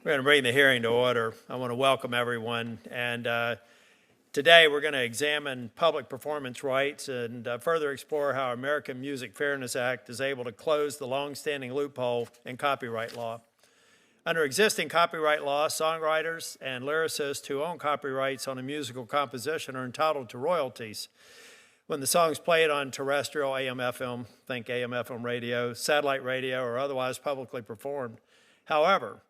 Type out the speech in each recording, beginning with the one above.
We're going to bring the hearing to order. I want to welcome everyone. And today we're going to examine public performance rights and further explore how American Music Fairness Act is able to close the long-standing loophole in copyright law. Under existing copyright law, songwriters and lyricists who own copyrights on a musical composition are entitled to royalties when the song is played on terrestrial AM/FM, think AM/FM radio, satellite radio, or otherwise publicly performed. However,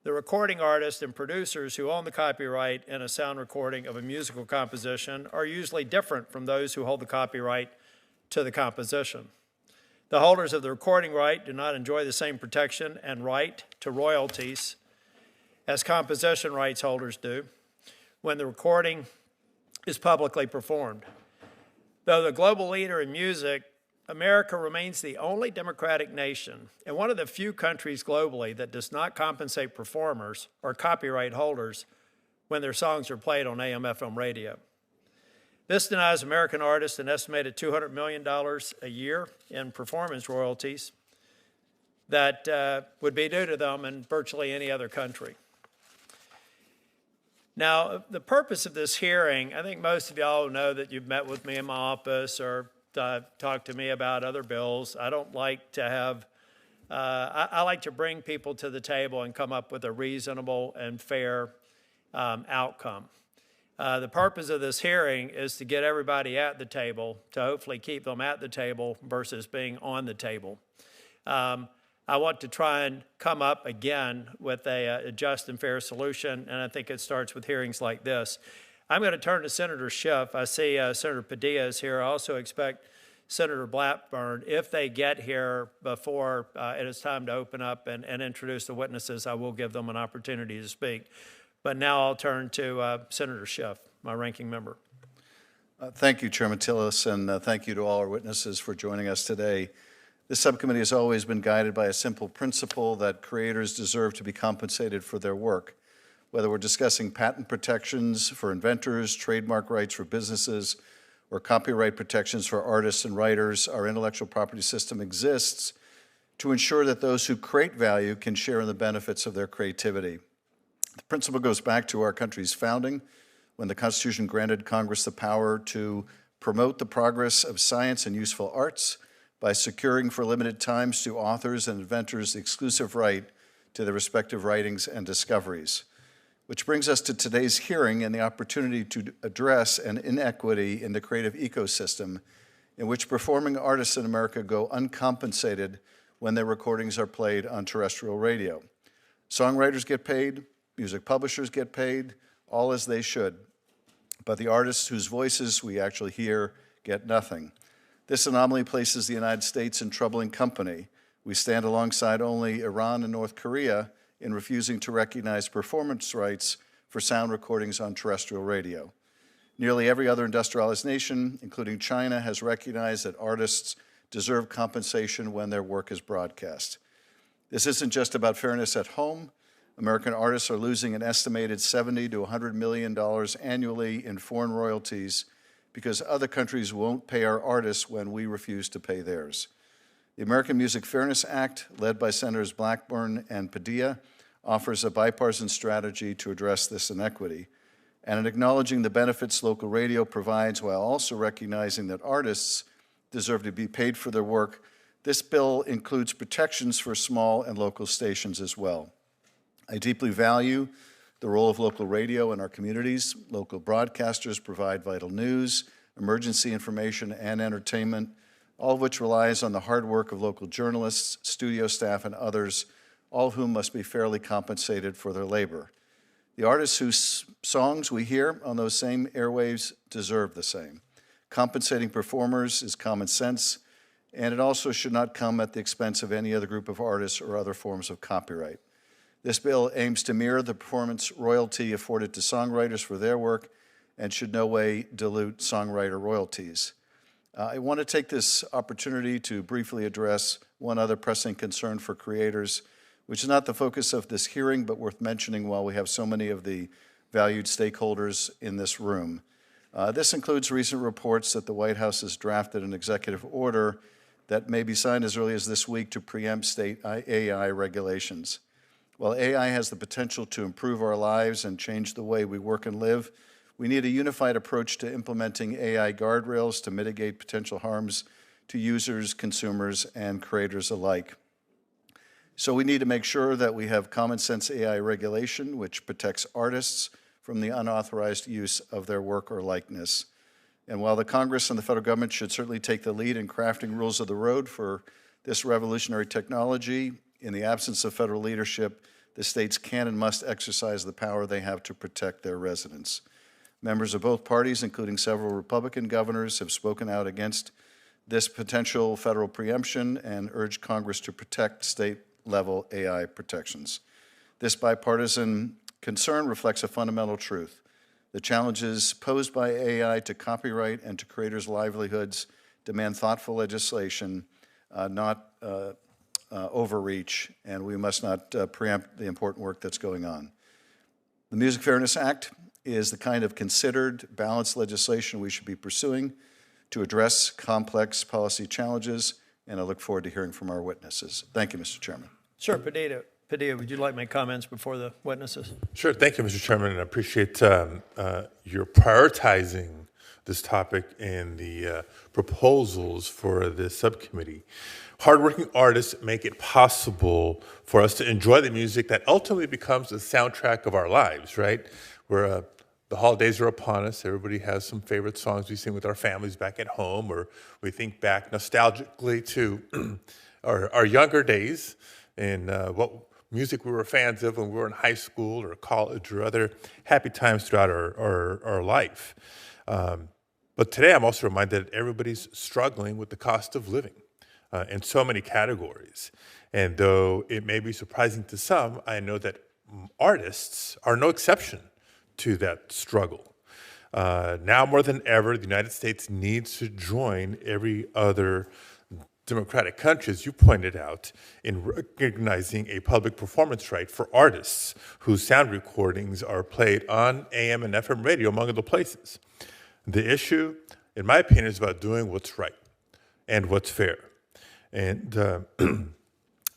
the recording artists and producers who own the copyright in a sound recording of a musical composition are usually different from those who hold the copyright to the composition. The holders of the recording right do not enjoy the same protection and right to royalties as composition rights holders do when the recording is publicly performed. Though the global leader in music, America remains the only democratic nation and one of the few countries globally that does not compensate performers or copyright holders when their songs are played on AM/FM radio. This denies American artists an estimated $200 million a year in performance royalties that would be due to them in virtually any other country. Now, the purpose of this hearing, I think most of y'all know that you've met with me in my office or talk to me about other bills. I don't like to have, I like to bring people to the table and come up with a reasonable and fair outcome. The purpose of this hearing is to get everybody at the table, to hopefully keep them at the table versus being on the table. I want to try and come up again with a just and fair solution, and I think it starts with hearings like this. I'm going to turn to Senator Schiff. I see Senator Padilla is here. I also expect Senator Blackburn. If they get here before it is time to open up and introduce the witnesses, I will give them an opportunity to speak. But now I'll turn to Senator Schiff, my ranking member. Thank you, Chairman Tillis, and thank you to all our witnesses for joining us today. This subcommittee has always been guided by a simple principle that creators deserve to be compensated for their work. Whether we're discussing patent protections for inventors, trademark rights for businesses, or copyright protections for artists and writers, our intellectual property system exists to ensure that those who create value can share in the benefits of their creativity. The principle goes back to our country's founding, when the Constitution granted Congress the power to promote the progress of science and useful arts by securing for limited times to authors and inventors the exclusive right to their respective writings and discoveries. Which brings us to today's hearing and the opportunity to address an inequity in the creative ecosystem in which performing artists in America go uncompensated when their recordings are played on terrestrial radio. Songwriters get paid, music publishers get paid, all as they should. But the artists whose voices we actually hear get nothing. This anomaly places the United States in troubling company. We stand alongside only Iran and North Korea in refusing to recognize performance rights for sound recordings on terrestrial radio. Nearly every other industrialized nation, including China, has recognized that artists deserve compensation when their work is broadcast. This isn't just about fairness at home. American artists are losing an estimated $70 to $100 million annually in foreign royalties because other countries won't pay our artists when we refuse to pay theirs. The American Music Fairness Act, led by Senators Blackburn and Padilla, offers a bipartisan strategy to address this inequity. And in acknowledging the benefits local radio provides while also recognizing that artists deserve to be paid for their work, this bill includes protections for small and local stations as well. I deeply value the role of local radio in our communities. Local broadcasters provide vital news, emergency information, and entertainment, all of which relies on the hard work of local journalists, studio staff, and others, all of whom must be fairly compensated for their labor. The artists whose songs we hear on those same airwaves deserve the same. Compensating performers is common sense, and it also should not come at the expense of any other group of artists or other forms of copyright. This bill aims to mirror the performance royalty afforded to songwriters for their work and should no way dilute songwriter royalties. I want to take this opportunity to briefly address one other pressing concern for creators, which is not the focus of this hearing, but worth mentioning while we have so many of the valued stakeholders in this room. This includes recent reports that the White House has drafted an executive order that may be signed as early as this week to preempt state AI regulations. While AI has the potential to improve our lives and change the way we work and live, we need a unified approach to implementing AI guardrails to mitigate potential harms to users, consumers, and creators alike. So we need to make sure that we have common sense AI regulation which protects artists from the unauthorized use of their work or likeness. And while the Congress and the federal government should certainly take the lead in crafting rules of the road for this revolutionary technology, in the absence of federal leadership, the states can and must exercise the power they have to protect their residents. Members of both parties, including several Republican governors, have spoken out against this potential federal preemption and urged Congress to protect state-level AI protections. This bipartisan concern reflects a fundamental truth. The challenges posed by AI to copyright and to creators' livelihoods demand thoughtful legislation, not overreach, and we must not preempt the important work that's going on. The Music Fairness Act is the kind of considered, balanced legislation we should be pursuing to address complex policy challenges, and I look forward to hearing from our witnesses. Thank you, Mr. Chairman. Sure, Padilla, would you like to make comments before the witnesses? Sure. Thank you, Mr. Chairman, and I appreciate your prioritizing this topic in the proposals for this subcommittee. Hardworking artists make it possible for us to enjoy the music that ultimately becomes the soundtrack of our lives, right? Where the holidays are upon us. Everybody has some favorite songs we sing with our families back at home, or we think back nostalgically to our younger days and what music we were fans of when we were in high school or college or other happy times throughout our life. But today I'm also reminded that everybody's struggling with the cost of living in so many categories. And though it may be surprising to some, I know that artists are no exception to that struggle. Now more than ever, the United States needs to join every other democratic country, as you pointed out, in recognizing a public performance right for artists whose sound recordings are played on AM and FM radio, among other places. The issue, in my opinion, is about doing what's right and what's fair. And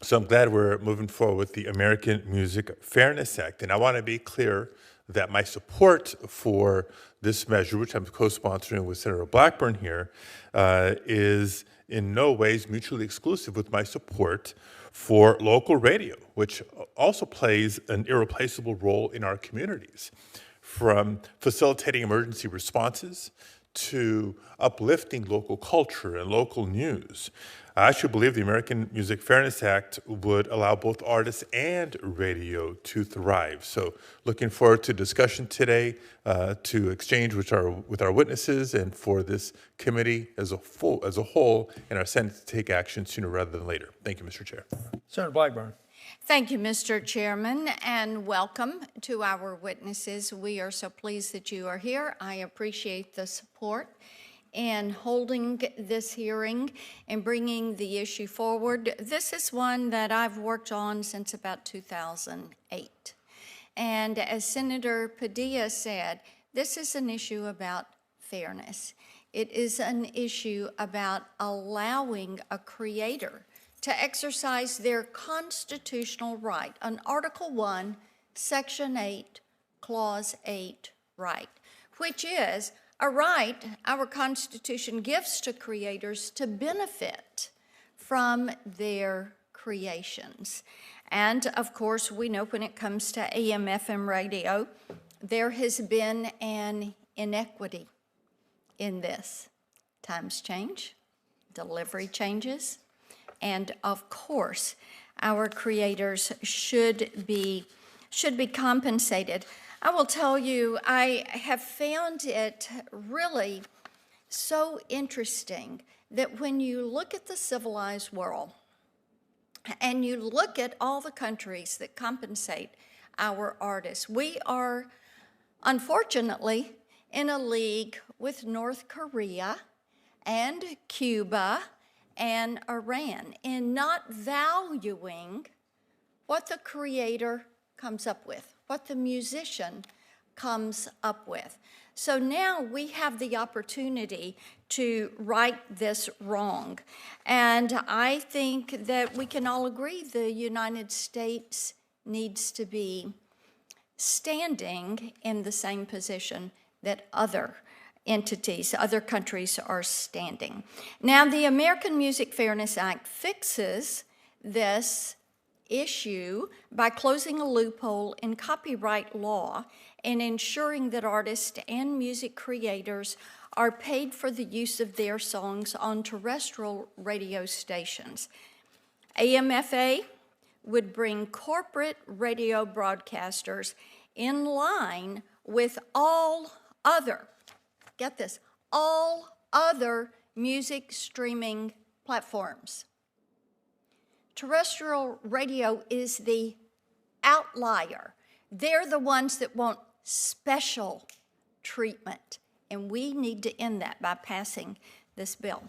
so I'm glad we're moving forward with the American Music Fairness Act. And I want to be clear that my support for this measure, which I'm co-sponsoring with Senator Blackburn here, is in no ways mutually exclusive with my support for local radio, which also plays an irreplaceable role in our communities, from facilitating emergency responses to uplifting local culture and local news. I actually believe the American Music Fairness Act would allow both artists and radio to thrive. So looking forward to discussion today, to exchange with our witnesses, and for this committee as a whole and our Senate to take action sooner rather than later. Thank you, Mr. Chair. Senator Blackburn. Thank you, Mr. Chairman, and welcome to our witnesses. We are so pleased that you are here. I appreciate the support in holding this hearing and bringing the issue forward. This is one that I've worked on since about 2008. And as Senator Padilla said, this is an issue about fairness. It is an issue about allowing a creator to exercise their constitutional right, an Article 1, Section 8, Clause 8 right, which is a right our Constitution gives to creators to benefit from their creations. And of course, we know when it comes to AM/FM radio, there has been an inequity in this. Times change, delivery changes, and of course, our creators should be compensated. I will tell you, I have found it really so interesting that when you look at the civilized world and you look at all the countries that compensate our artists, we are unfortunately in a league with North Korea and Cuba and Iran in not valuing what the creator comes up with, what the musician comes up with. So now we have the opportunity to right this wrong. And I think that we can all agree the United States needs to be standing in the same position that other entities, other countries are standing. Now, the American Music Fairness Act fixes this issue by closing a loophole in copyright law and ensuring that artists and music creators are paid for the use of their songs on terrestrial radio stations. AMFA would bring corporate radio broadcasters in line with all other, get this, all other music streaming platforms. Terrestrial radio is the outlier. They're the ones that want special treatment, and we need to end that by passing this bill.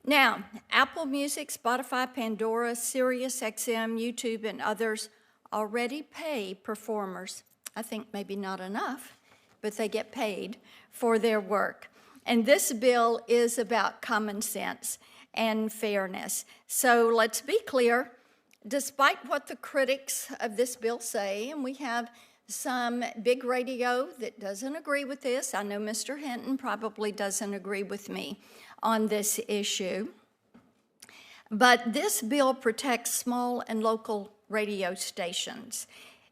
Now, Apple Music, Spotify, Pandora, Sirius XM, YouTube, and others already pay performers. I think maybe not enough, but they get paid for their work. And this bill is about common sense and fairness. So let's be clear, despite what the critics of this bill say, and we have some big radio that doesn't agree with this. I know Mr. Hinton probably doesn't agree with me on this issue. But this bill protects small and local radio stations.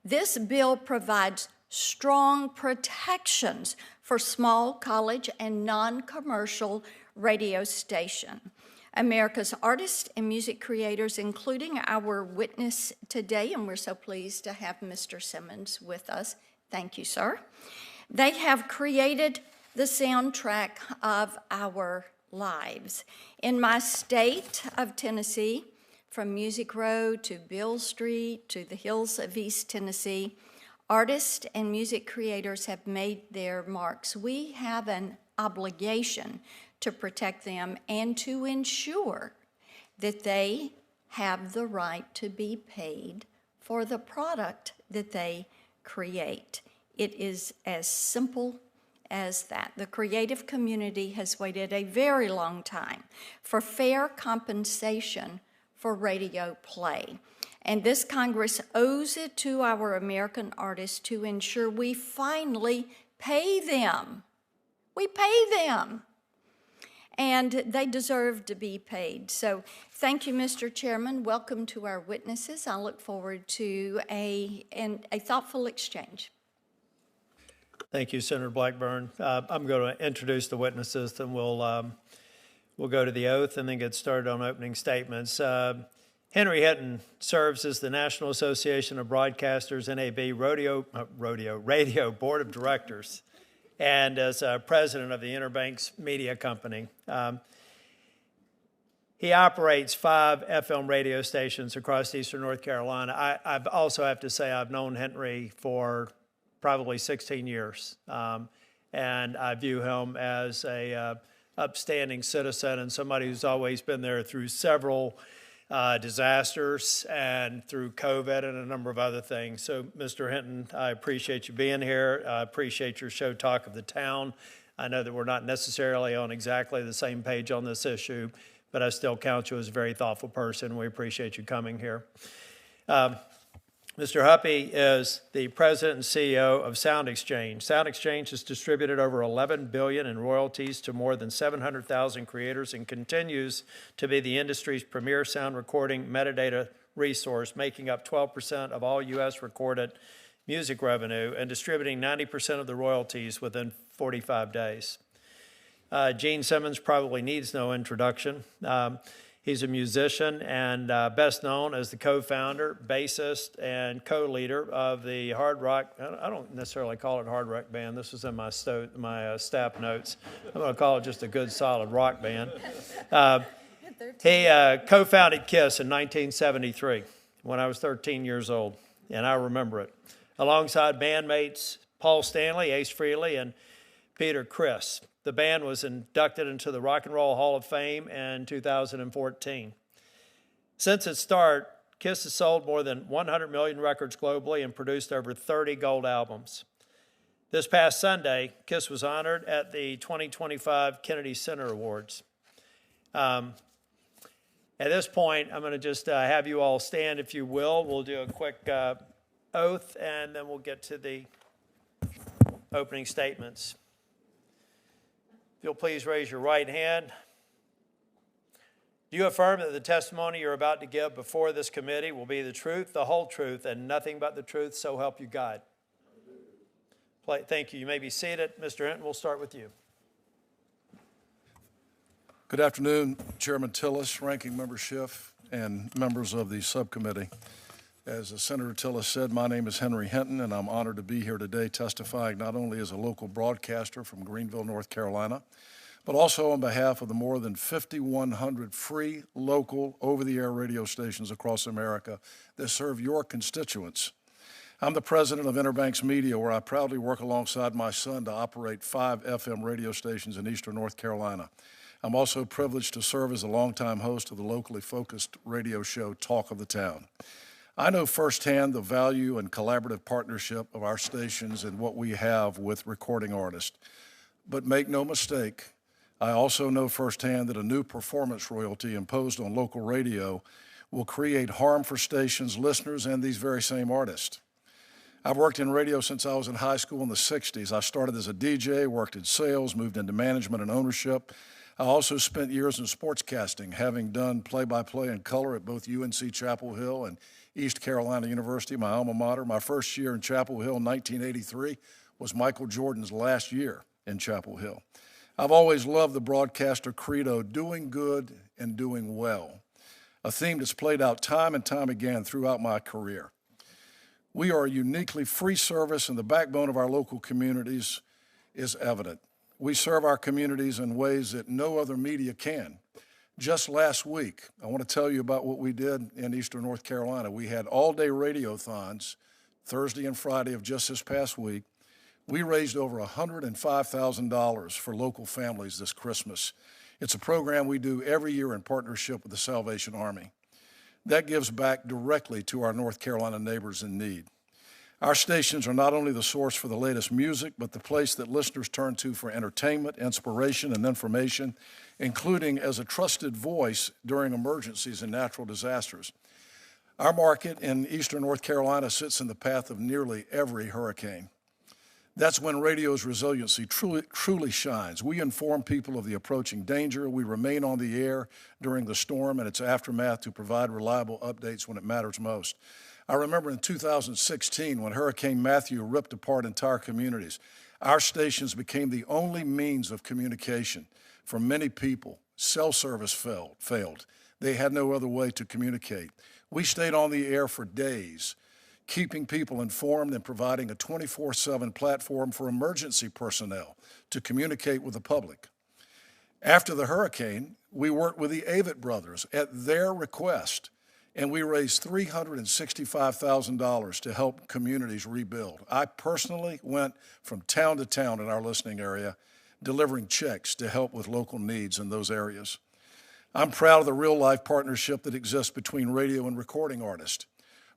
This bill provides strong protections for small, college, and non-commercial radio station. America's artists and music creators, including our witness today, and we're so pleased to have Mr. Simmons with us. Thank you, sir. They have created the soundtrack of our lives. In my state of Tennessee, from Music Row to Beale Street to the hills of East Tennessee, artists and music creators have made their marks. We have an obligation to protect them and to ensure that they have the right to be paid for the product that they create. It is as simple as that. The creative community has waited a very long time for fair compensation for radio play. And this Congress owes it to our American artists to ensure we finally pay them. We pay them. And they deserve to be paid. So thank you, Mr. Chairman. Welcome to our witnesses. I look forward to a thoughtful exchange. Thank you, Senator Blackburn. I'm going to introduce the witnesses, then we'll go to the oath and then get started on opening statements. Henry Hinton serves as the National Association of Broadcasters, NAB Radio Board of Directors, and as president of the Interbanks Media Company. He operates 5 FM radio stations across eastern North Carolina. I also have to say I've known Henry for probably 16 years, and I view him as a upstanding citizen and somebody who's always been there through several disasters and through COVID and a number of other things. So, Mr. Hinton, I appreciate you being here. I appreciate your show Talk of the Town. I know that we're not necessarily on exactly the same page on this issue, but I still count you as a very thoughtful person. We appreciate you coming here. Mr. Huppy is the president and CEO of Sound Exchange. Sound Exchange has distributed over $11 billion in royalties to more than 700,000 creators and continues to be the industry's premier sound recording metadata resource, making up 12% of all U.S. recorded music revenue and distributing 90% of the royalties within 45 days. Gene Simmons probably needs no introduction. He's a musician and best known as the co-founder, bassist, and co-leader of the hard rock, I don't necessarily call it hard rock band. This was in my staff notes. I'm going to call it just a good, solid rock band. He co-founded KISS in 1973 when I was 13 years old, and I remember it, alongside bandmates Paul Stanley, Ace Frehley, and Peter Criss. The band was inducted into the Rock and Roll Hall of Fame in 2014. Since its start, KISS has sold more than 100 million records globally and produced over 30 gold albums. This past Sunday, KISS was honored at the 2025 Kennedy Center Awards. At this point, I'm going to just have you all stand, if you will. We'll do a quick oath, and then we'll get to the opening statements. If you'll please raise your right hand. Do you affirm that the testimony you're about to give before this committee will be the truth, the whole truth, and nothing but the truth, so help you God? Thank you. You may be seated. Mr. Hinton, we'll start with you. Good afternoon, Chairman Tillis, Ranking Member Schiff, and members of the subcommittee. As Senator Tillis said, my name is Henry Hinton, and I'm honored to be here today testifying not only as a local broadcaster from Greenville, North Carolina, but also on behalf of the more than 5,100 free, local, over-the-air radio stations across America that serve your constituents. I'm the president of Interbanks Media, where I proudly work alongside my son to operate 5 FM radio stations in eastern North Carolina. I'm also privileged to serve as a longtime host of the locally focused radio show Talk of the Town. I know firsthand the value and collaborative partnership of our stations and what we have with recording artists. But make no mistake, I also know firsthand that a new performance royalty imposed on local radio will create harm for stations, listeners, and these very same artists. I've worked in radio since I was in high school in the 60s. I started as a DJ, worked in sales, moved into management and ownership. I also spent years in sportscasting, having done play-by-play in color at both UNC Chapel Hill and East Carolina University, my alma mater. My first year in Chapel Hill in 1983 was Michael Jordan's last year in Chapel Hill. I've always loved the broadcaster credo, doing good and doing well, a theme that's played out time and time again throughout my career. We are a uniquely free service, and the backbone of our local communities is evident. We serve our communities in ways that no other media can. Just last week, I want to tell you about what we did in eastern North Carolina. We had all-day radiothons Thursday and Friday of just this past week. We raised over $105,000 for local families this Christmas. It's a program we do every year in partnership with the Salvation Army. That gives back directly to our North Carolina neighbors in need. Our stations are not only the source for the latest music, but the place that listeners turn to for entertainment, inspiration, and information, including as a trusted voice during emergencies and natural disasters. Our market in eastern North Carolina sits in the path of nearly every hurricane. That's when radio's resiliency truly shines. We inform people of the approaching danger. We remain on the air during the storm and its aftermath to provide reliable updates when it matters most. I remember in 2016 when Hurricane Matthew ripped apart entire communities. Our stations became the only means of communication for many people. Cell service failed. They had no other way to communicate. We stayed on the air for days, keeping people informed and providing a 24/7 platform for emergency personnel to communicate with the public. After the hurricane, we worked with the Avett brothers at their request, and we raised $365,000 to help communities rebuild. I personally went from town to town in our listening area, delivering checks to help with local needs in those areas. I'm proud of the real-life partnership that exists between radio and recording artists.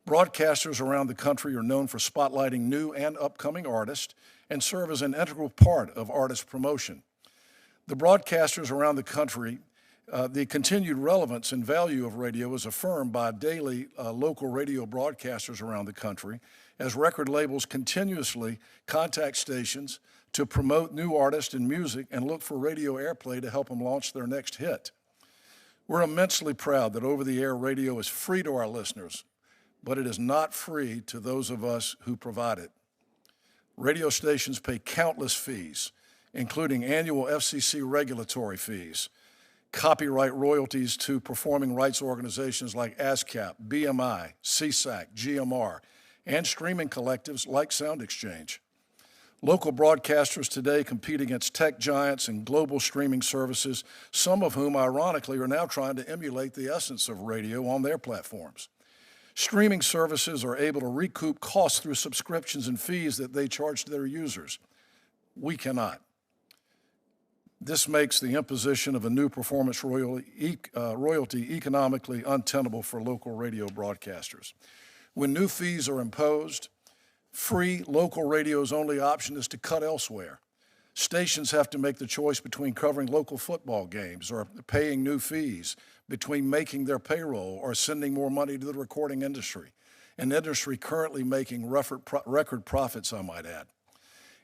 Broadcasters around the country are known for spotlighting new and upcoming artists and serve as an integral part of artist promotion. The broadcasters around the country, the continued relevance and value of radio is affirmed by daily local radio broadcasters around the country as record labels continuously contact stations to promote new artists and music and look for radio airplay to help them launch their next hit. We're immensely proud that over-the-air radio is free to our listeners, but it is not free to those of us who provide it. Radio stations pay countless fees, including annual FCC regulatory fees, copyright royalties to performing rights organizations like ASCAP, BMI, CSAC, GMR, and streaming collectives like Sound Exchange. Local broadcasters today compete against tech giants and global streaming services, some of whom, ironically, are now trying to emulate the essence of radio on their platforms. Streaming services are able to recoup costs through subscriptions and fees that they charge to their users. We cannot. This makes the imposition of a new performance royalty economically untenable for local radio broadcasters. When new fees are imposed, free local radio's only option is to cut elsewhere. Stations have to make the choice between covering local football games or paying new fees, between making their payroll or sending more money to the recording industry. an industry currently making record profits, I might add.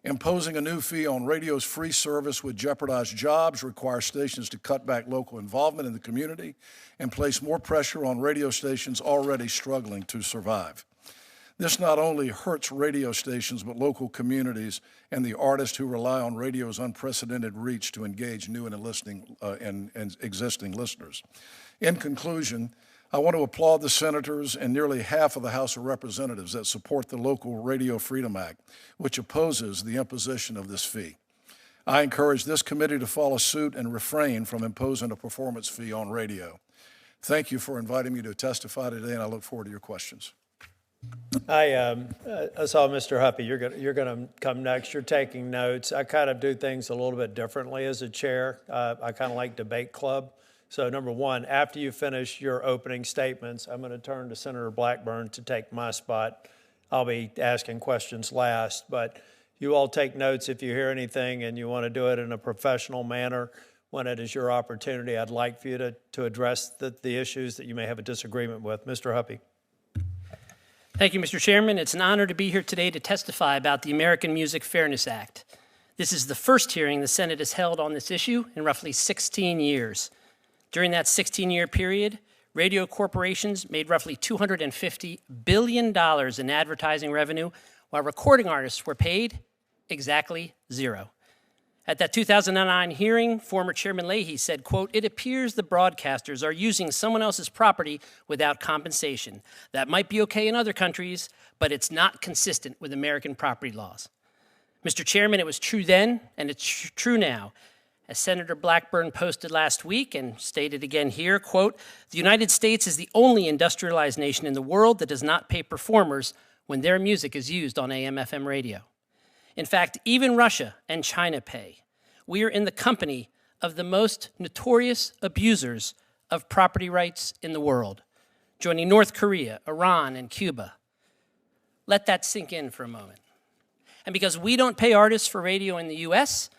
Imposing a new fee on radio's free service would jeopardize jobs, require stations to cut back local involvement in the community, and place more pressure on radio stations already struggling to survive. This not only hurts radio stations, but local communities and the artists who rely on radio's unprecedented reach to engage new and existing listeners. In conclusion, I want to applaud the senators and nearly half of the House of Representatives that support the Local Radio Freedom Act, which opposes the imposition of this fee. I encourage this committee to follow suit and refrain from imposing a performance fee on radio. Thank you for inviting me to testify today, and I look forward to your questions. I saw Mr. Huppy. You're going to come next. You're taking notes. I kind of do things a little bit differently as a chair. I kind of like debate club. So number one, after you finish your opening statements, I'm going to turn to Senator Blackburn to take my spot. I'll be asking questions last, but you all take notes if you hear anything and you want to do it in a professional manner. When it is your opportunity, I'd like for you to address the issues that you may have a disagreement with. Mr. Huppy. Thank you, Mr. Chairman. It's an honor to be here today to testify about the American Music Fairness Act. This is the first hearing the Senate has held on this issue in roughly 16 years. During that 16-year period, radio corporations made roughly $250 billion in advertising revenue, while recording artists were paid exactly zero. At that 2009 hearing, former Chairman Leahy said, quote, "It appears the broadcasters are using someone else's property without compensation. That might be okay in other countries, but it's not consistent with American property laws." Mr. Chairman, it was true then, and it's true now. As Senator Blackburn posted last week and stated again here, quote, "The United States is the only industrialized nation in the world that does not pay performers when their music is used on AM/FM radio. In fact, even Russia and China pay. We are in the company of the most notorious abusers of property rights in the world, joining North Korea, Iran, and Cuba." Let that sink in for a moment. And because we don't pay artists for radio in the U.S.,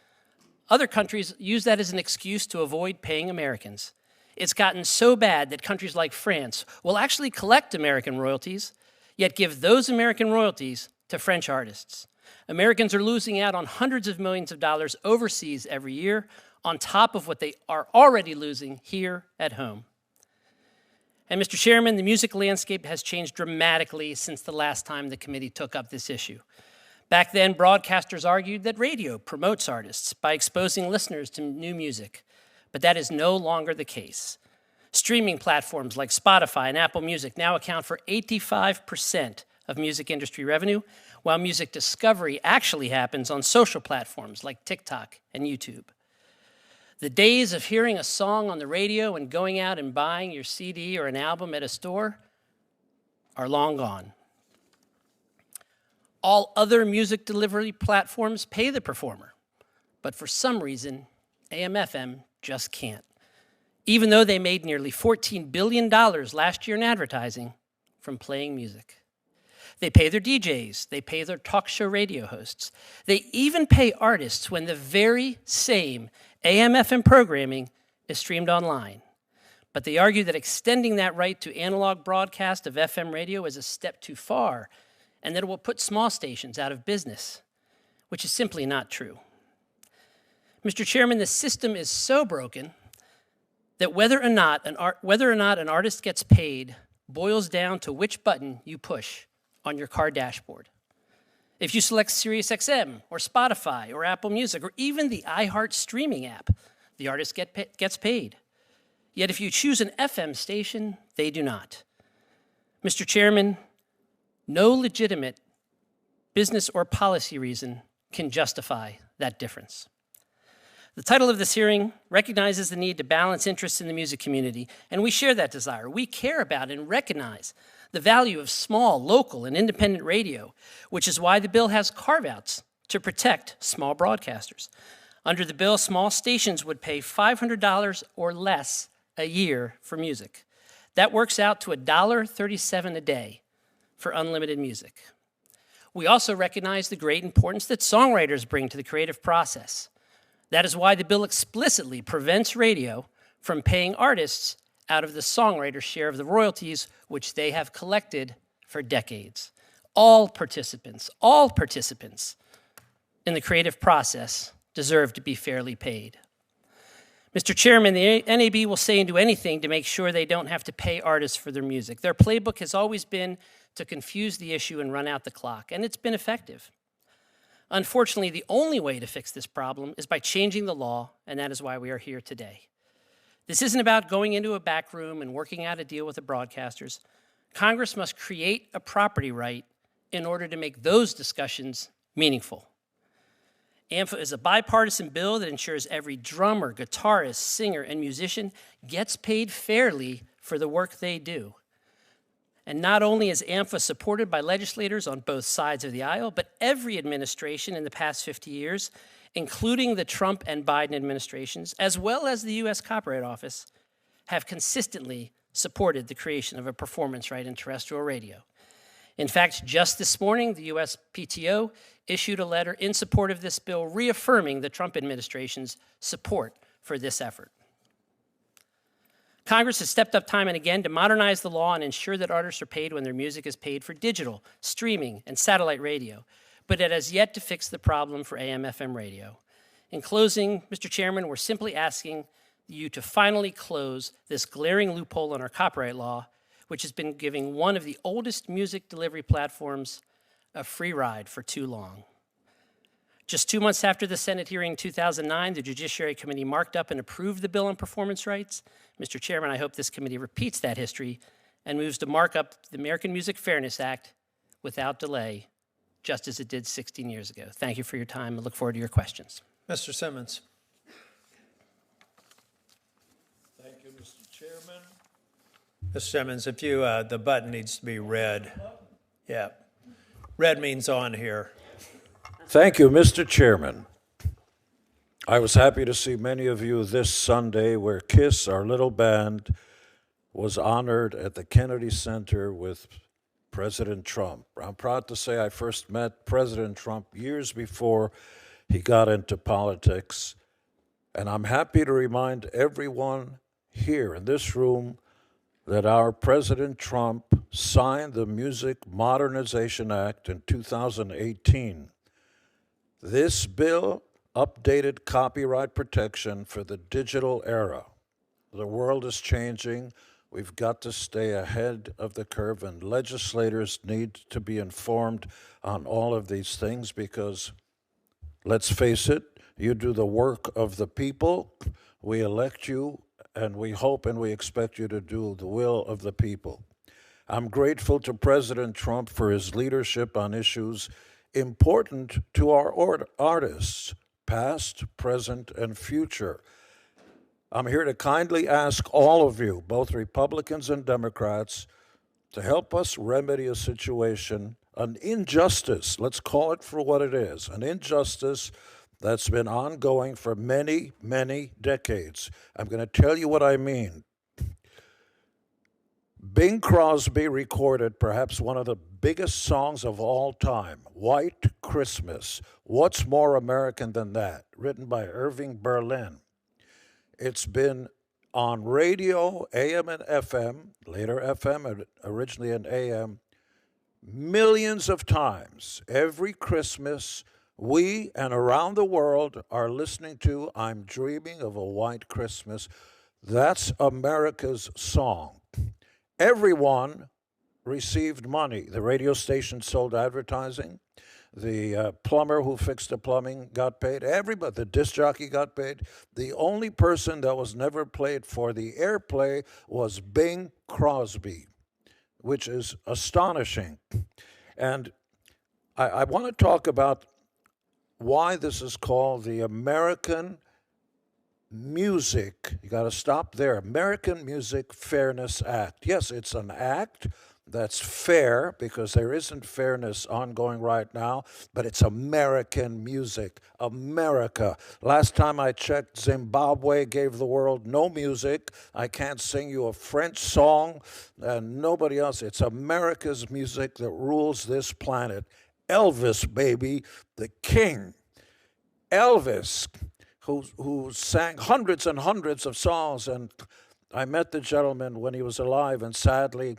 other countries use that as an excuse to avoid paying Americans. It's gotten so bad that countries like France will actually collect American royalties, yet give those American royalties to French artists. Americans are losing out on hundreds of millions of dollars overseas every year, on top of what they are already losing here at home. And Mr. Chairman, the music landscape has changed dramatically since the last time the committee took up this issue. Back then, broadcasters argued that radio promotes artists by exposing listeners to new music, but that is no longer the case. Streaming platforms like Spotify and Apple Music now account for 85% of music industry revenue, while music discovery actually happens on social platforms like TikTok and YouTube. The days of hearing a song on the radio and going out and buying your CD or an album at a store are long gone. All other music delivery platforms pay the performer, but for some reason, AM/FM just can't, even though they made nearly $14 billion last year in advertising from playing music. They pay their DJs, they pay their talk show radio hosts, they even pay artists when the very same AM/FM programming is streamed online. But they argue that extending that right to analog broadcast of FM radio is a step too far, and that it will put small stations out of business, which is simply not true. Mr. Chairman, the system is so broken that whether or not an artist gets paid boils down to which button you push on your car dashboard. If you select SiriusXM or Spotify or Apple Music or even the iHeart streaming app, the artist gets paid. Yet if you choose an FM station, they do not. Mr. Chairman, no legitimate business or policy reason can justify that difference. The title of this hearing recognizes the need to balance interests in the music community, and we share that desire. We care about and recognize the value of small, local, and independent radio, which is why the bill has carve-outs to protect small broadcasters. Under the bill, small stations would pay $500 or less a year for music. That works out to $1.37 a day for unlimited music. We also recognize the great importance that songwriters bring to the creative process. That is why the bill explicitly prevents radio from paying artists out of the songwriter's share of the royalties which they have collected for decades. All participants in the creative process deserve to be fairly paid. Mr. Chairman, the NAB will say and do anything to make sure they don't have to pay artists for their music. Their playbook has always been to confuse the issue and run out the clock, and it's been effective. Unfortunately, the only way to fix this problem is by changing the law, and that is why we are here today. This isn't about going into a back room and working out a deal with the broadcasters. Congress must create a property right in order to make those discussions meaningful. AMFA is a bipartisan bill that ensures every drummer, guitarist, singer, and musician gets paid fairly for the work they do. And not only is AMFA supported by legislators on both sides of the aisle, but every administration in the past 50 years, including the Trump and Biden administrations, as well as the U.S. Copyright Office, have consistently supported the creation of a performance right in terrestrial radio. In fact, just this morning, the USPTO issued a letter in support of this bill, reaffirming the Trump administration's support for this effort. Congress has stepped up time and again to modernize the law and ensure that artists are paid when their music is paid for digital, streaming, and satellite radio, but it has yet to fix the problem for AM/FM radio. In closing, Mr. Chairman, we're simply asking you to finally close this glaring loophole in our copyright law, which has been giving one of the oldest music delivery platforms a free ride for too long. Just 2 months after the Senate hearing in 2009, the Judiciary Committee marked up and approved the bill on performance rights. Mr. Chairman, I hope this committee repeats that history and moves to mark up the American Music Fairness Act without delay, just as it did 16 years ago. Thank you for your time. I look forward to your questions. Mr. Simmons. Thank you, Mr. Chairman. Mr. Simmons, if you, the button needs to be red. Yeah. Red means on here. Thank you, Mr. Chairman. I was happy to see many of you this Sunday where KISS, our little band, was honored at the Kennedy Center with President Trump. I'm proud to say I first met President Trump years before he got into politics, and I'm happy to remind everyone here in this room that our President Trump signed the Music Modernization Act in 2018. This bill updated copyright protection for the digital era. The world is changing. We've got to stay ahead of the curve, and legislators need to be informed on all of these things because, let's face it, you do the work of the people. We elect you, and we hope and we expect you to do the will of the people. I'm grateful to President Trump for his leadership on issues important to our artists, past, present, and future. I'm here to kindly ask all of you, both Republicans and Democrats, to help us remedy a situation, an injustice, let's call it for what it is, an injustice that's been ongoing for many, many decades. I'm going to tell you what I mean. Bing Crosby recorded perhaps one of the biggest songs of all time, White Christmas. What's more American than that? Written by Irving Berlin. It's been on radio, AM and FM, later FM, and originally in AM, millions of times. Every Christmas, we and around the world are listening to I'm Dreaming of a White Christmas. That's America's song. Everyone received money. The radio station sold advertising. The plumber who fixed the plumbing got paid. Everybody, the disc jockey got paid. The only person that was never paid for the airplay was Bing Crosby, which is astonishing. And I want to talk about why this is called the American Music, you got to stop there, American Music Fairness Act. Yes, it's an act that's fair because there isn't fairness ongoing right now, but it's American music, America. Last time I checked, Zimbabwe gave the world no music. I can't sing you a French song and nobody else. It's America's music that rules this planet. Elvis, baby, the king. Elvis, who sang hundreds and hundreds of songs, and I met the gentleman when he was alive, and sadly,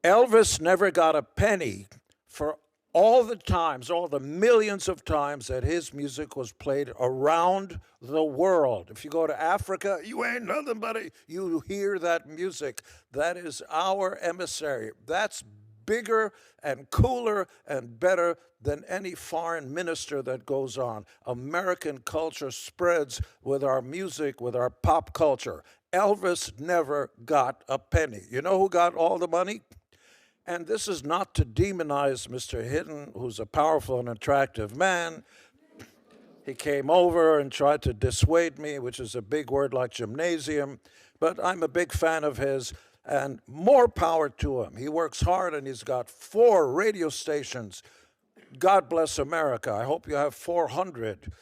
Elvis never got a penny for all the times, all the millions of times that his music was played around the world. If you go to Africa, you ain't nothing but you hear that music. That is our emissary. That's bigger and cooler and better than any foreign minister that goes on. American culture spreads with our music, with our pop culture. Elvis never got a penny. You know who got all the money? And this is not to demonize Mr. Hinton, who's a powerful and attractive man. He came over and tried to dissuade me, which is a big word like gymnasium, but I'm a big fan of his, and more power to him. He works hard, and he's got 4 radio stations. God bless America. I hope you have 400.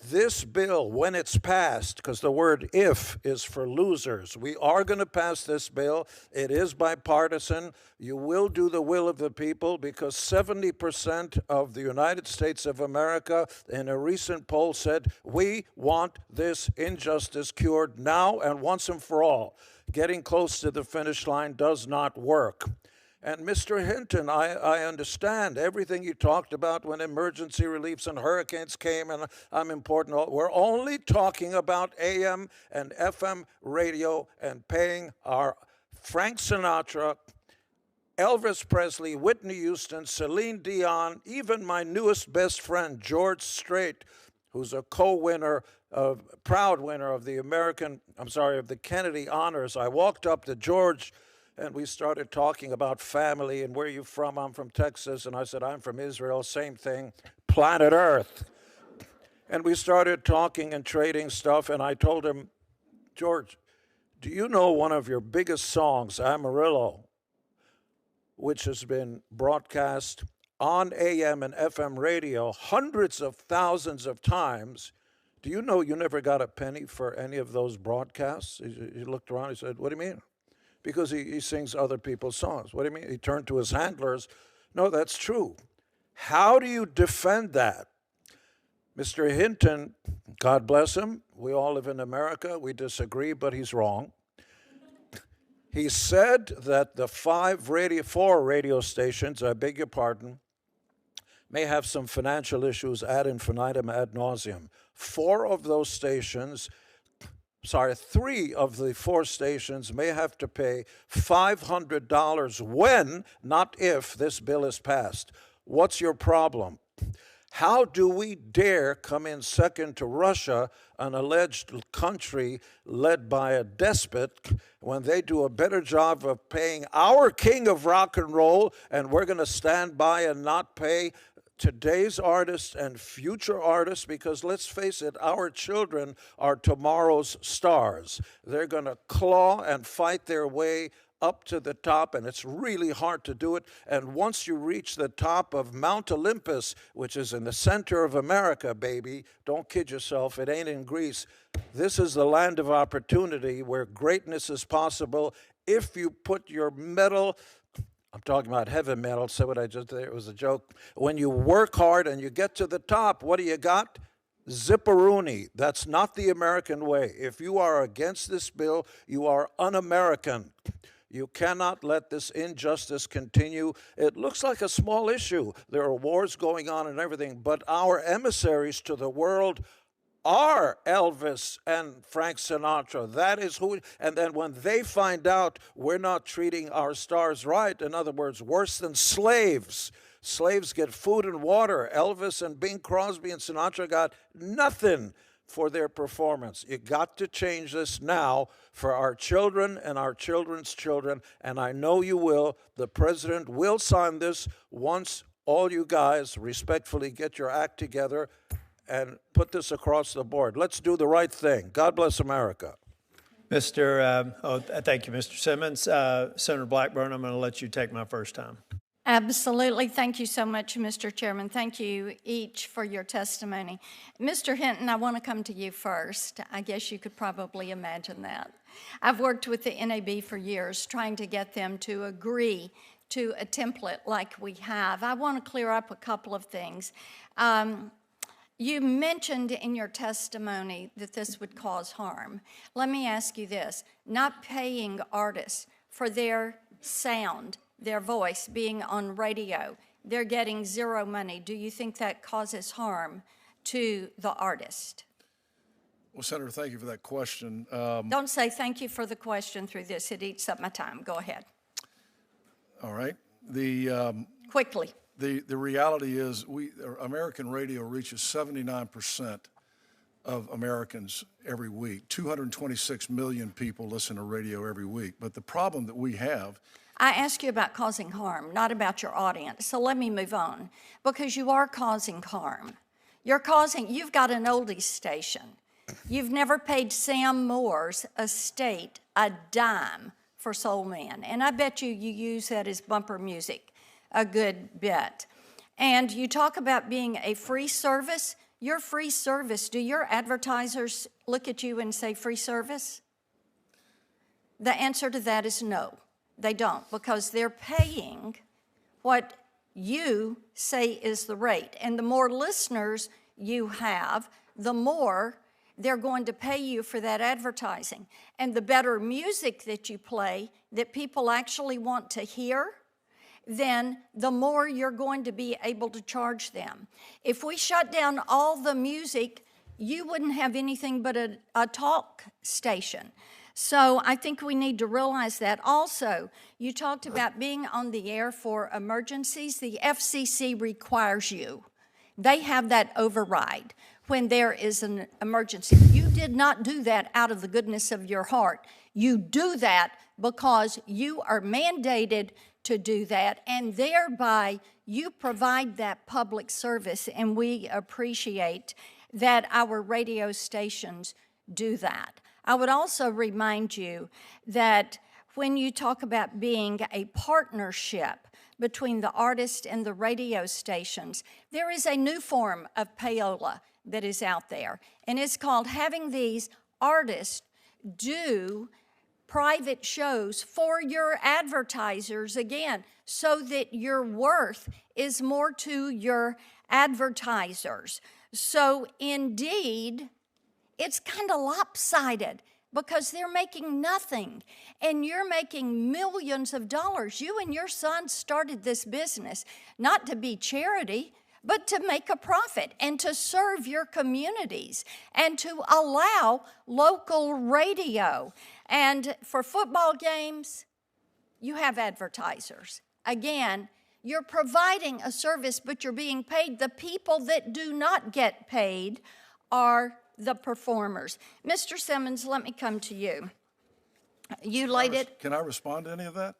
This bill, when it's passed, because the word if is for losers, we are going to pass this bill. It is bipartisan. You will do the will of the people, because 70% of the United States of America in a recent poll said, we want this injustice cured now and once and for all. Getting close to the finish line does not work. And Mr. Hinton, I understand everything you talked about when emergency reliefs and hurricanes came, and I'm important. We're only talking about AM and FM radio and paying our Frank Sinatra, Elvis Presley, Whitney Houston, Celine Dion, even my newest best friend, George Strait, who's a co-winner, proud winner of the of the Kennedy Honors. I walked up to George and we started talking about family and where you from. I'm from Texas. And I said, I'm from Israel. Same thing, planet Earth. And we started talking and trading stuff. And I told him, George, do you know one of your biggest songs, Amarillo, which has been broadcast on AM and FM radio hundreds of thousands of times? Do you know you never got a penny for any of those broadcasts? He looked around, he said, what do you mean? Because he sings other people's songs. What do you mean? He turned to his handlers. No, that's true. How do you defend that? Mr. Hinton, God bless him, we all live in America, we disagree, but he's wrong. He said that the 4 radio stations, I beg your pardon, may have some financial issues ad infinitum, ad nauseum. 3 of the 4 stations may have to pay $500 when, not if, this bill is passed. What's your problem? How do we dare come in second to Russia, an alleged country led by a despot, when they do a better job of paying our king of rock and roll, and we're going to stand by and not pay today's artists and future artists? Because let's face it, our children are tomorrow's stars. They're going to claw and fight their way up to the top, and it's really hard to do it. And once you reach the top of Mount Olympus, which is in the center of America, baby, don't kid yourself, it ain't in Greece. This is the land of opportunity where greatness is possible if you put your metal, I'm talking about heavy metal, so what I just did, it was a joke. When you work hard and you get to the top, what do you got? Zipperoonie. That's not the American way. If you are against this bill, you are un-American. You cannot let this injustice continue. It looks like a small issue. There are wars going on and everything, but our emissaries to the world are Elvis and Frank Sinatra. That is who, and then when they find out we're not treating our stars right, in other words, worse than slaves. Slaves get food and water. Elvis and Bing Crosby and Sinatra got nothing for their performance. You got to change this now for our children and our children's children, and I know you will. The president will sign this once all you guys respectfully get your act together and put this across the board. Let's do the right thing. God bless America. Thank you, Mr. Simmons. Senator Blackburn, I'm going to let you take my first time. Absolutely. Thank you so much, Mr. Chairman. Thank you each for your testimony. Mr. Hinton, I want to come to you first. I guess you could probably imagine that. I've worked with the NAB for years trying to get them to agree to a template like we have. I want to clear up a couple of things. You mentioned in your testimony that this would cause harm. Let me ask you this. Not paying artists for their sound, their voice being on radio. They're getting zero money. Do you think that causes harm to the artist? Well, Senator, thank you for that question. Don't say thank you for the question through this. It eats up my time. Go ahead. All right. Quickly. The reality is American radio reaches 79% of Americans every week. 226 million people listen to radio every week. But the problem that we have, I asked you about causing harm, not about your audience. So let me move on, because you are causing harm. You've got an oldies station. You've never paid Sam Moore's estate a dime for Soul Man. And I bet you use that as bumper music a good bit. And you talk about being a free service. Your free service, do your advertisers look at you and say free service? The answer to that is no, they don't, because they're paying what you say is the rate. And the more listeners you have, the more they're going to pay you for that advertising. And the better music that you play that people actually want to hear, then the more you're going to be able to charge them. If we shut down all the music, you wouldn't have anything but a talk station. So I think we need to realize that. Also, you talked about being on the air for emergencies. The FCC requires you. They have that override when there is an emergency. You did not do that out of the goodness of your heart. You do that because you are mandated to do that, and thereby you provide that public service, and we appreciate that our radio stations do that. I would also remind you that when you talk about being a partnership between the artist and the radio stations, there is a new form of payola that is out there, and it's called having these artists do private shows for your advertisers, again, so that your worth is more to your advertisers. So indeed, it's kind of lopsided because they're making nothing and you're making millions of dollars. You and your son started this business not to be charity, but to make a profit and to serve your communities and to allow local radio. And for football games, you have advertisers. Again, you're providing a service, but you're being paid. The people that do not get paid are the performers. Mr. Simmons, let me come to you. You laid it. Can I respond to any of that?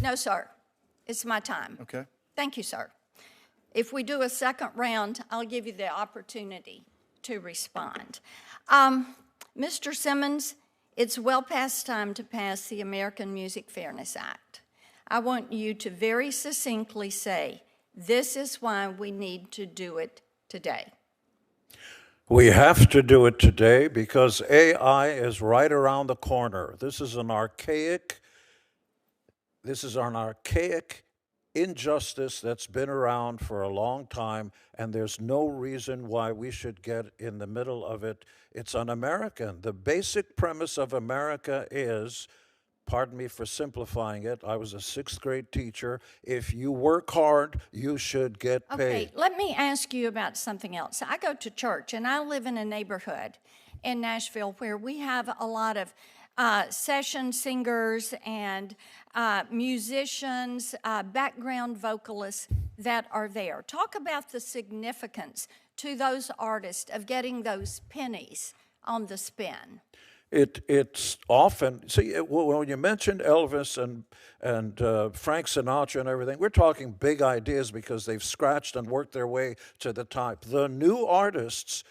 No, sir. It's my time. Okay. Thank you, sir. If we do a second round, I'll give you the opportunity to respond. Mr. Simmons, it's well past time to pass the American Music Fairness Act. I want you to very succinctly say, this is why we need to do it today. We have to do it today because AI is right around the corner. This is an archaic injustice that's been around for a long time, and there's no reason why we should get in the middle of it. It's un-American. The basic premise of America is, pardon me for simplifying it, I was a 6th grade teacher, if you work hard, you should get paid. Okay, let me ask you about something else. I go to church, and I live in a neighborhood in Nashville where we have a lot of session singers and musicians, background vocalists that are there. Talk about the significance to those artists of getting those pennies on the spin. It's often, see, when you mentioned Elvis and Frank Sinatra and everything, we're talking big ideas because they've scratched and worked their way to the top. The new artists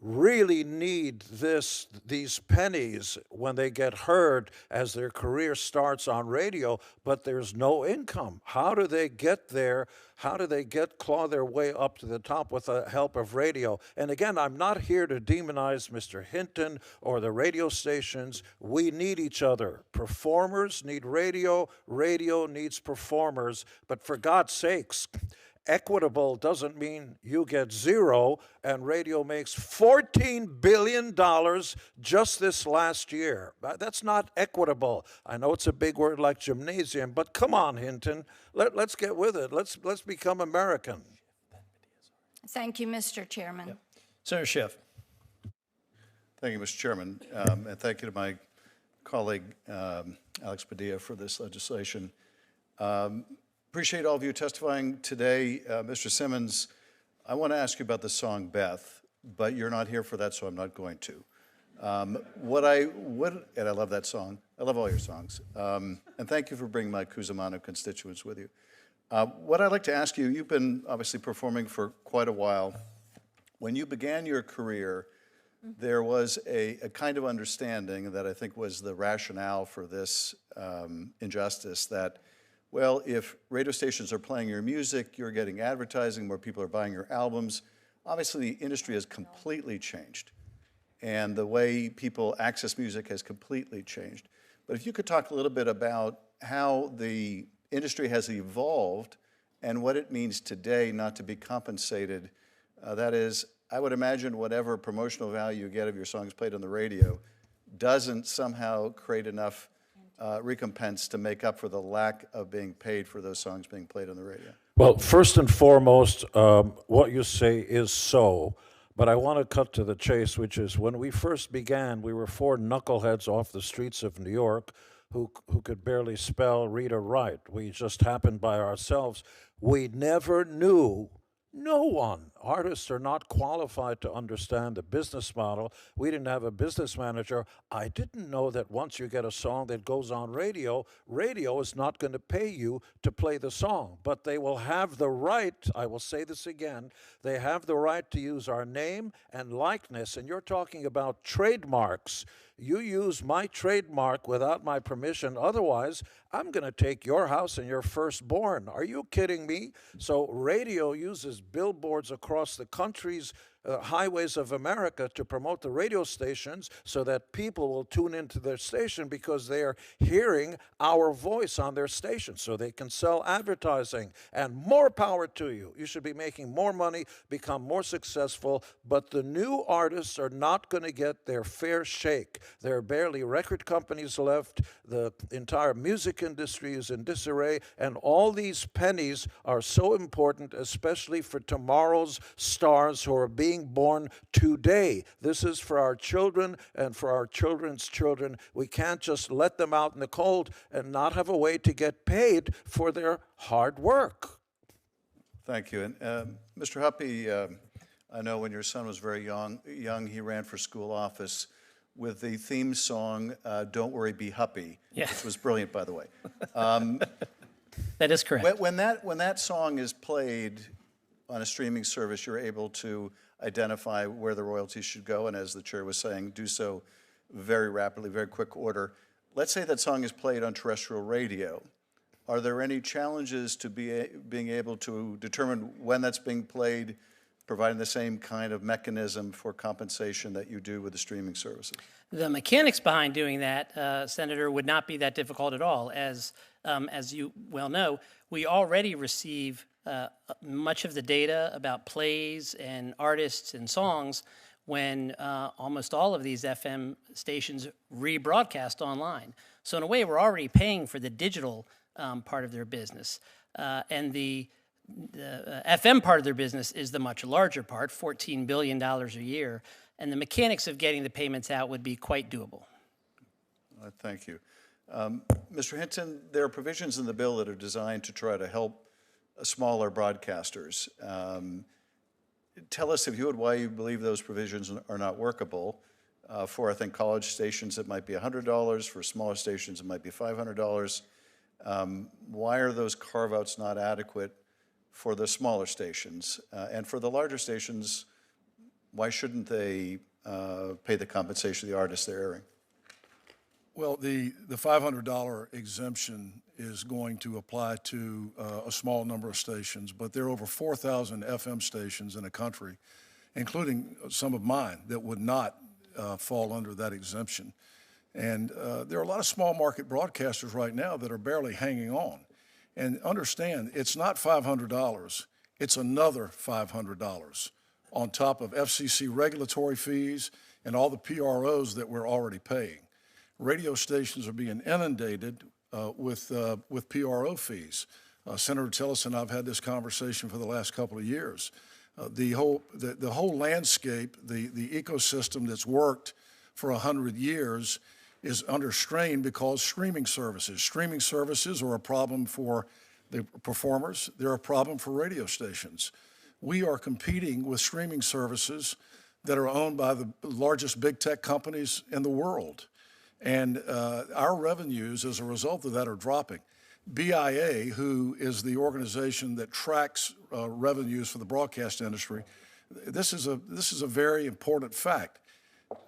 really need these pennies when they get heard as their career starts on radio, but there's no income. How do they get there? How do they claw their way up to the top with the help of radio? And again, I'm not here to demonize Mr. Hinton or the radio stations. We need each other. Performers need radio. Radio needs performers. But for God's sakes, equitable doesn't mean you get zero, and radio makes $14 billion just this last year. That's not equitable. I know it's a big word like gymnasium, but come on, Hinton, let's get with it. Let's become American. Thank you, Mr. Chairman. Senator Schiff. Thank you, Mr. Chairman, and thank you to my colleague Alex Padilla for this legislation. Appreciate all of you testifying today. Mr. Simmons, I want to ask you about the song Beth, but you're not here for that, so I'm not going to. What I would, and I love that song. I love all your songs. And thank you for bringing my Cusimano constituents with you. What I'd like to ask you, you've been obviously performing for quite a while. When you began your career, there was a kind of understanding that I think was the rationale for this injustice that, well, if radio stations are playing your music, you're getting advertising, more people are buying your albums. Obviously, the industry has completely changed, and the way people access music has completely changed. But if you could talk a little bit about how the industry has evolved and what it means today not to be compensated. That is, I would imagine whatever promotional value you get of your songs played on the radio doesn't somehow create enough recompense to make up for the lack of being paid for those songs being played on the radio. Well, first and foremost, what you say is so, but I want to cut to the chase, which is when we first began, we were four knuckleheads off the streets of New York who could barely spell, read, or write. We just happened by ourselves. We never knew. No one. Artists are not qualified to understand the business model. We didn't have a business manager. I didn't know that once you get a song that goes on radio, radio is not going to pay you to play the song. But they will have the right, I will say this again, they have the right to use our name and likeness. And you're talking about trademarks. You use my trademark without my permission. Otherwise, I'm going to take your house and your firstborn. Are you kidding me? So radio uses billboards across the country's highways of America to promote the radio stations so that people will tune into their station because they are hearing our voice on their station so they can sell advertising. And more power to you. You should be making more money, become more successful, but the new artists are not going to get their fair shake. There are barely record companies left. The entire music industry is in disarray, and all these pennies are so important, especially for tomorrow's stars who are being born today. This is for our children and for our children's children. We can't just let them out in the cold and not have a way to get paid for their hard work. Thank you. And Mr. Huppy, I know when your son was very young, he ran for school office with the theme song, Don't Worry, Be Huppy, which was brilliant, by the way. That is correct. When that song is played on a streaming service, you're able to identify where the royalties should go, and as the chair was saying, do so very rapidly, very quick order. Let's say that song is played on terrestrial radio. Are there any challenges to being able to determine when that's being played, providing the same kind of mechanism for compensation that you do with the streaming services? The mechanics behind doing that, Senator, would not be that difficult at all. As you well know, we already receive much of the data about plays and artists and songs when almost all of these FM stations rebroadcast online. So in a way, we're already paying for the digital part of their business. And the FM part of their business is the much larger part, $14 billion a year. And the mechanics of getting the payments out would be quite doable. Thank you. Mr. Hinton, there are provisions in the bill that are designed to try to help smaller broadcasters. Tell us, if you would, why you believe those provisions are not workable. For, I think, college stations, it might be $100. For smaller stations, it might be $500. Why are those carve-outs not adequate for the smaller stations? And for the larger stations, why shouldn't they pay the compensation to the artists they're airing? Well, the $500 exemption is going to apply to a small number of stations, but there are over 4,000 FM stations in the country, including some of mine, that would not fall under that exemption. And there are a lot of small market broadcasters right now that are barely hanging on. And understand, it's not $500, it's another $500 on top of FCC regulatory fees and all the PROs that we're already paying. Radio stations are being inundated with PRO fees. Senator Tillis and I have had this conversation for the last couple of years. The whole landscape, the ecosystem that's worked for 100 years is under strain because streaming services are a problem for the performers. They're a problem for radio stations. We are competing with streaming services that are owned by the largest big tech companies in the world. And our revenues as a result of that are dropping. BIA, who is the organization that tracks revenues for the broadcast industry, this is a very important fact.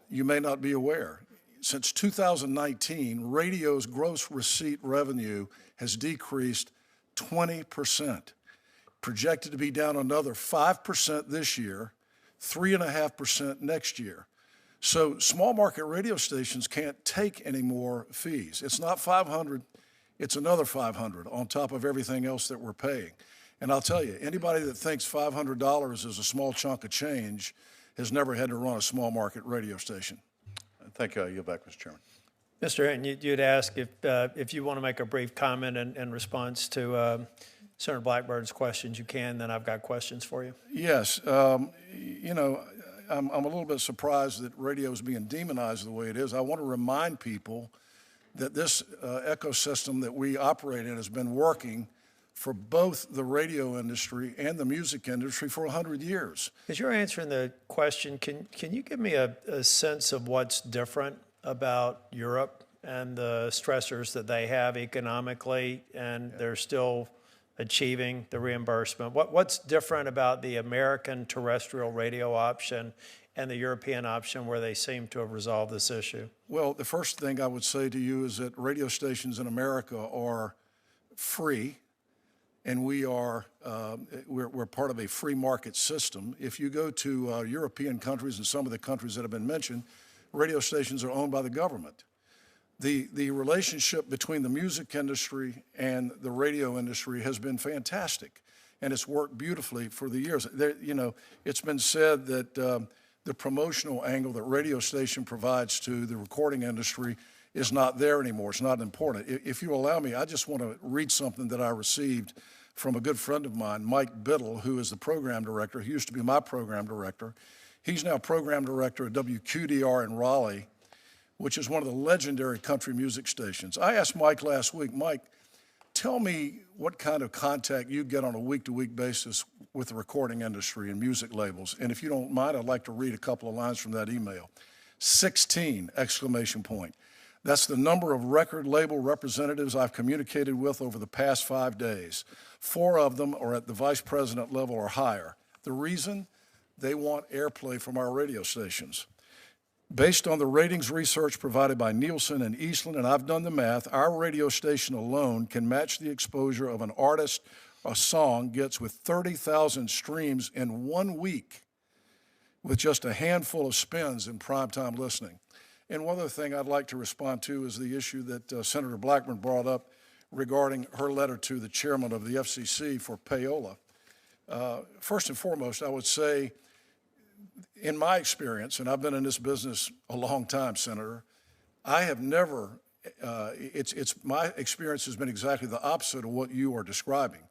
You may not be aware. Since 2019, radio's gross receipt revenue has decreased 20%, projected to be down another 5% this year, 3.5% next year. So small market radio stations can't take any more fees. It's not 500, it's another 500 on top of everything else that we're paying. And I'll tell you, anybody that thinks $500 is a small chunk of change has never had to run a small market radio station. Thank you. I yield back, Mr. Chairman. Mr. Hinton, you'd ask if you want to make a brief comment in response to Senator Blackburn's questions, you can. Then I've got questions for you. Yes. You know, I'm a little bit surprised that radio is being demonized the way it is. I want to remind people that this ecosystem that we operate in has been working for both the radio industry and the music industry for 100 years. As you're answering the question, can you give me a sense of what's different about Europe and the stressors that they have economically, and they're still achieving the reimbursement? What's different about the American terrestrial radio option and the European option where they seem to have resolved this issue? Well, the first thing I would say to you is that radio stations in America are free, and we're part of a free market system. If you go to European countries and some of the countries that have been mentioned, radio stations are owned by the government. The relationship between the music industry and the radio industry has been fantastic, and it's worked beautifully for the years. You know, it's been said that the promotional angle that radio station provides to the recording industry is not there anymore. It's not important. If you allow me, I just want to read something that I received from a good friend of mine, Mike Biddle, who is the program director. He used to be my program director. He's now program director at WQDR in Raleigh, which is one of the legendary country music stations. I asked Mike last week, Mike, tell me what kind of contact you get on a week-to-week basis with the recording industry and music labels. And if you don't mind, I'd like to read a couple of lines from that email. 16, exclamation point. That's the number of record label representatives I've communicated with over the past 5 days. 4 of them are at the vice president level or higher. The reason? They want airplay from our radio stations. Based on the ratings research provided by Nielsen and Eastland, and I've done the math, our radio station alone can match the exposure of an artist a song gets with 30,000 streams in 1 week with just a handful of spins in primetime listening. And one other thing I'd like to respond to is the issue that Senator Blackburn brought up regarding her letter to the chairman of the FCC for payola. First and foremost, I would say, in my experience, and I've been in this business a long time, Senator, I have never, my experience has been exactly the opposite of what you are describing.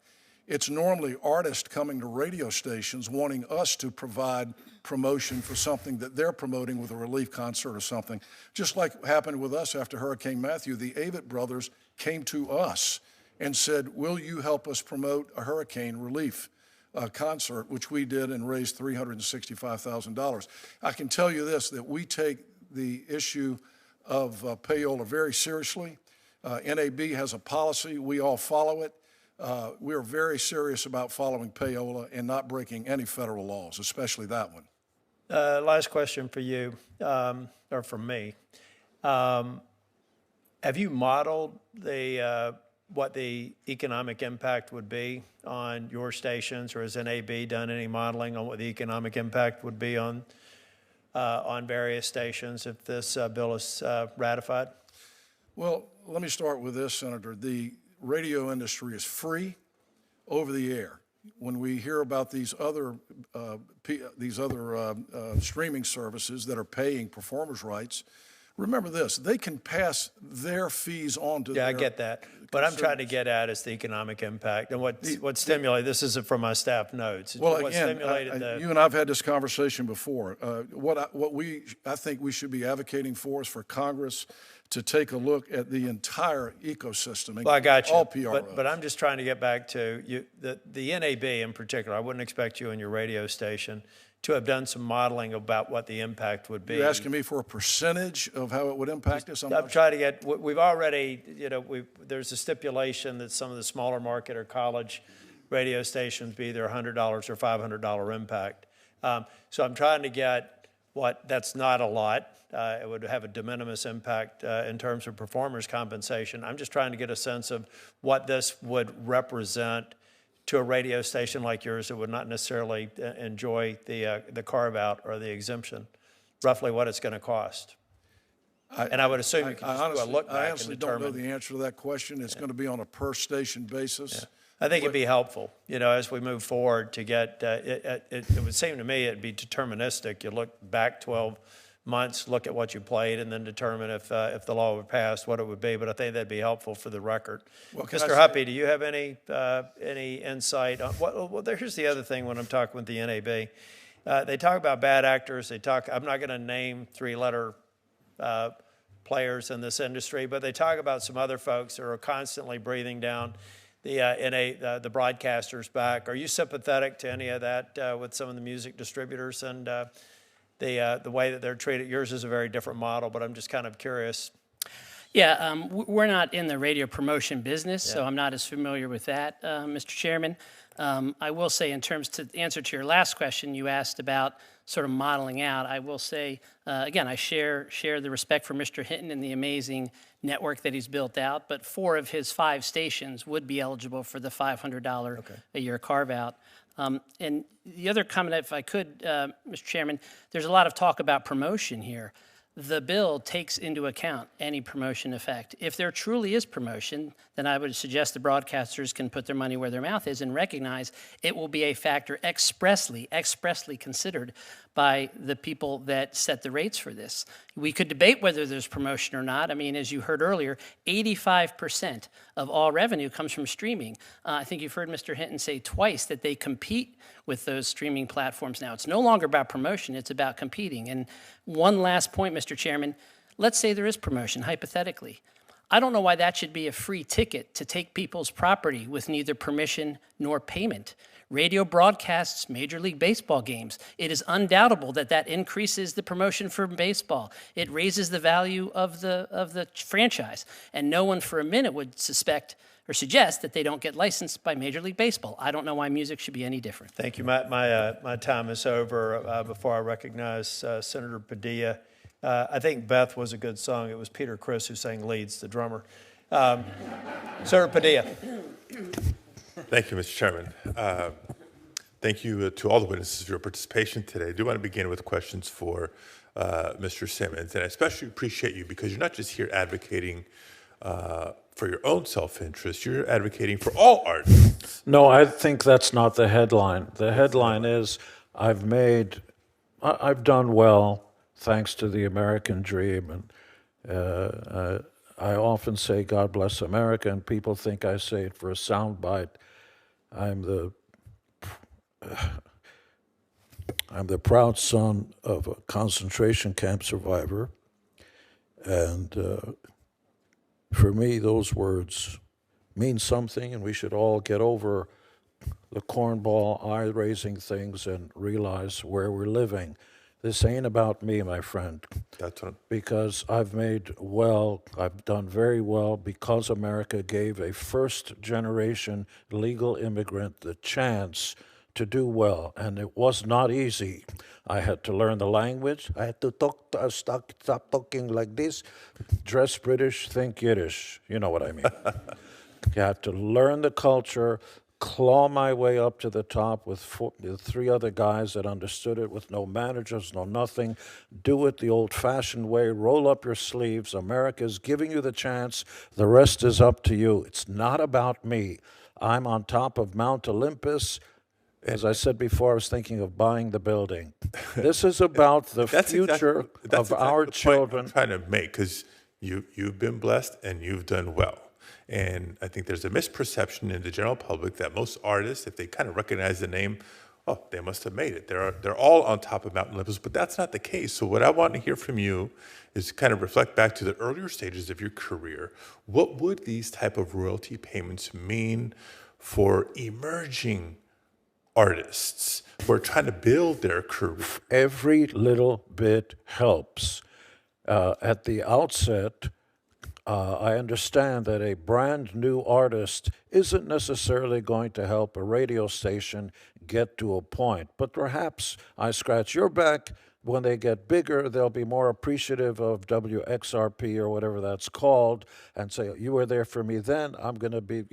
It's normally artists coming to radio stations wanting us to provide promotion for something that they're promoting with a relief concert or something. Just like happened with us after Hurricane Matthew, the Avett brothers came to us and said, will you help us promote a hurricane relief concert, which we did and raised $365,000. I can tell you this, that we take the issue of payola very seriously. NAB has a policy. We all follow it. We are very serious about following payola and not breaking any federal laws, especially that one. Last question for you, or from me. Have you modeled what the economic impact would be on your stations, or has NAB done any modeling on what the economic impact would be on various stations if this bill is ratified? Well, let me start with this, Senator. The radio industry is free over the air. when we hear about these other streaming services that are paying performers' rights, remember this: they can pass their fees on to. Yeah, I get that. What I'm trying to get at is the economic impact and what stimulated. This isn't from my staff notes. Well, what again, stimulated you and I've had this conversation before. I think we should be advocating for is for Congress to take a look at the entire ecosystem. Well, I got you. All PROs. But I'm just trying to get back to the NAB in particular. I wouldn't expect you and your radio station to have done some modeling about what the impact would be. You're asking me for a percentage of how it would impact us? I'm trying to get, we've already, there's a stipulation that some of the smaller market or college radio stations be either $100 or $500 impact. So I'm trying to get that's not a lot. It would have a de minimis impact in terms of performers' compensation. I'm just trying to get a sense of what this would represent to a radio station like yours that would not necessarily enjoy the carve-out or the exemption, roughly what it's going to cost. And I would assume you can just do a look back I and honestly determine. don't know the answer to that question. It's going to be on a per-station basis. Yeah. I think it'd be helpful, as we move forward to get, it would seem to me it'd be deterministic. You look back 12 months, look at what you played, and then determine if the law would pass, what it would be. But I think that'd be helpful for the record. Well, Mr. Huppy, do you have any insight on well, here's the other thing when I'm talking with the NAB. They talk about bad actors. I'm not going to name three-letter players in this industry, but they talk about some other folks who are constantly breathing down the broadcasters' back. Are you sympathetic to any of that with some of the music distributors and the way that they're treated? Yours is a very different model, but I'm just kind of curious. Yeah, we're not in the radio promotion business, so I'm not as familiar with that, Mr. Chairman. I will say, in terms to answer to your last question, you asked about sort of modeling out. I will say, again, I share the respect for Mr. Hinton and the amazing network that he's built out, but 4 of his 5 stations would be eligible for the $500 a year carve-out. And the other comment, if I could, Mr. Chairman, there's a lot of talk about promotion here. The bill takes into account any promotion effect. If there truly is promotion, then I would suggest the broadcasters can put their money where their mouth is and recognize it will be a factor expressly considered by the people that set the rates for this. We could debate whether there's promotion or not. I mean, as you heard earlier, 85% of all revenue comes from streaming. I think you've heard Mr. Hinton say twice that they compete with those streaming platforms now. It's no longer about promotion, it's about competing. And one last point, Mr. Chairman, let's say there is promotion, hypothetically. I don't know why that should be a free ticket to take people's property with neither permission nor payment. Radio broadcasts Major League Baseball games. It is undoubtable that increases the promotion for baseball. It raises the value of the franchise. And no one for a minute would suspect or suggest that they don't get licensed by Major League Baseball. I don't know why music should be any different. Thank you. My time is over. Before I recognize Senator Padilla, I think Beth was a good song. It was Peter Criss who sang leads, the drummer. Senator Padilla. Thank you, Mr. Chairman. Thank you to all the witnesses for your participation today. I do want to begin with questions for Mr. Simmons, and I especially appreciate you because you're not just here advocating for your own self-interest, you're advocating for all artists. No, I think that's not the headline. The headline is, I've done well thanks to the American dream. And I often say, God bless America, and people think I say it for a soundbite. I'm the proud son of a concentration camp survivor, and for me, those words mean something, and we should all get over the cornball, eye-raising things and realize where we're living. This ain't about me, my friend. That's what. Because I've done very well because America gave a first-generation legal immigrant the chance to do well, and it was not easy. I had to learn the language. I had to stop talking like this, dress British, think Yiddish. You know what I mean. You had to learn the culture, claw my way up to the top with 3 other guys that understood it, with no managers, no nothing. Do it the old-fashioned way. Roll up your sleeves. America's giving you the chance. The rest is up to you. It's not about me. I'm on top of Mount Olympus. As I said before, I was thinking of buying the building. This is about the future of our the point children. I'm trying to make, because you've been blessed and you've done well. And I think there's a misperception in the general public that most artists, if they kind of recognize the name, oh, they must have made it. They're all on top of Mount Olympus, but that's not the case. So what I want to hear from you is kind of reflect back to the earlier stages of your career. What would these type of royalty payments mean for emerging artists who are trying to build their career? Every little bit helps. At the outset, I understand that a brand new artist isn't necessarily going to help a radio station get to a point, but perhaps I scratch your back. When they get bigger, they'll be more appreciative of WXRP or whatever that's called, and say, "You were there for me then. I'm going to be,"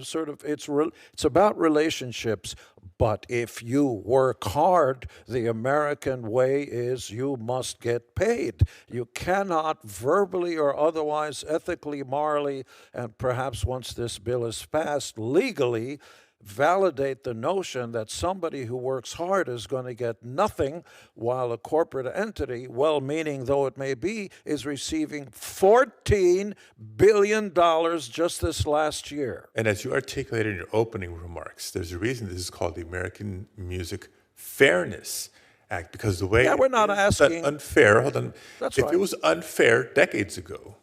sort of. It's about relationships. But if you work hard, the American way is you must get paid. You cannot verbally or otherwise, ethically, morally, and perhaps once this bill is passed, legally, validate the notion that somebody who works hard is going to get nothing, while a corporate entity, well-meaning though it may be, is receiving $14 billion just this last year. And as you articulated in your opening remarks, there's a reason this is called the American Music Fairness Act, because the way we're not asking unfair. Hold on, That's if right. it was unfair decades ago,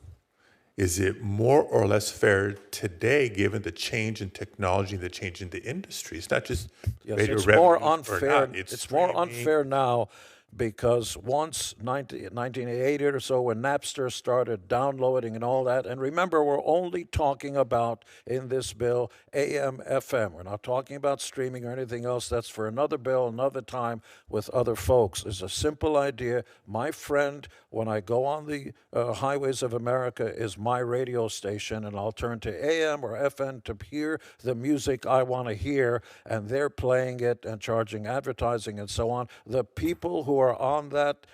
is it more or less fair today, given the change in technology, the change in the industry? It's not just radio It's revenue more or unfair. not. It's more streaming. unfair now because once 1980 or so, when Napster started downloading and all that, and remember, we're only talking about, in this bill, AM, FM. We're not talking about streaming or anything else. That's for another bill, another time, with other folks. It's a simple idea. My friend, when I go on the highways of America, is my radio station, and I'll turn to AM or FM to hear the music I want to hear, and they're playing it and charging advertising and so on. The people who are on that,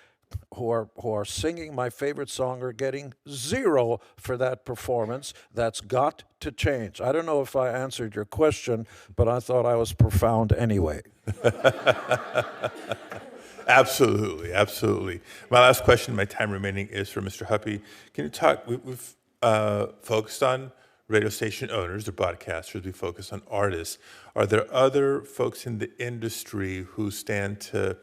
who are singing my favorite song, are getting zero for that performance. That's got to change. I don't know if I answered your question, but I thought I was profound anyway. Absolutely, absolutely. My last question, my time remaining, is for Mr. Huppy. Can you talk? We've focused on radio station owners, the broadcasters. We focus on artists. Are there other folks in the industry who stand to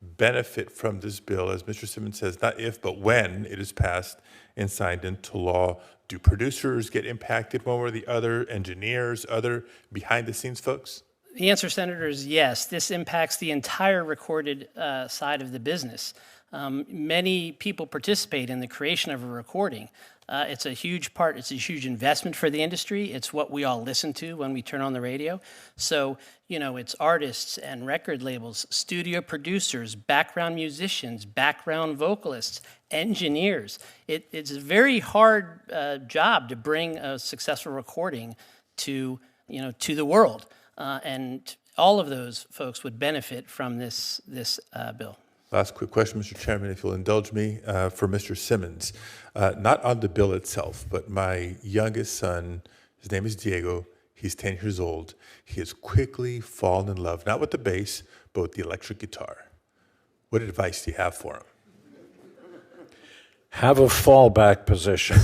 benefit from this bill, as Mr. Simmons says, not if, but when it is passed and signed into law? Do producers get impacted one way or the other, engineers, other behind-the-scenes folks? The answer, Senator, is yes. This impacts the entire recorded side of the business. Many people participate in the creation of a recording. It's a huge part, it's a huge investment for the industry. It's what we all listen to when we turn on the radio. So, it's artists and record labels, studio producers, background musicians, background vocalists, engineers. It's a very hard job to bring a successful recording to the world. And all of those folks would benefit from this bill. Last quick question, Mr. Chairman, if you'll indulge me, for Mr. Simmons. Not on the bill itself, but my youngest son, his name is Diego. He's 10 years old. He has quickly fallen in love, not with the bass, but with the electric guitar. What advice do you have for him? Have a fallback position.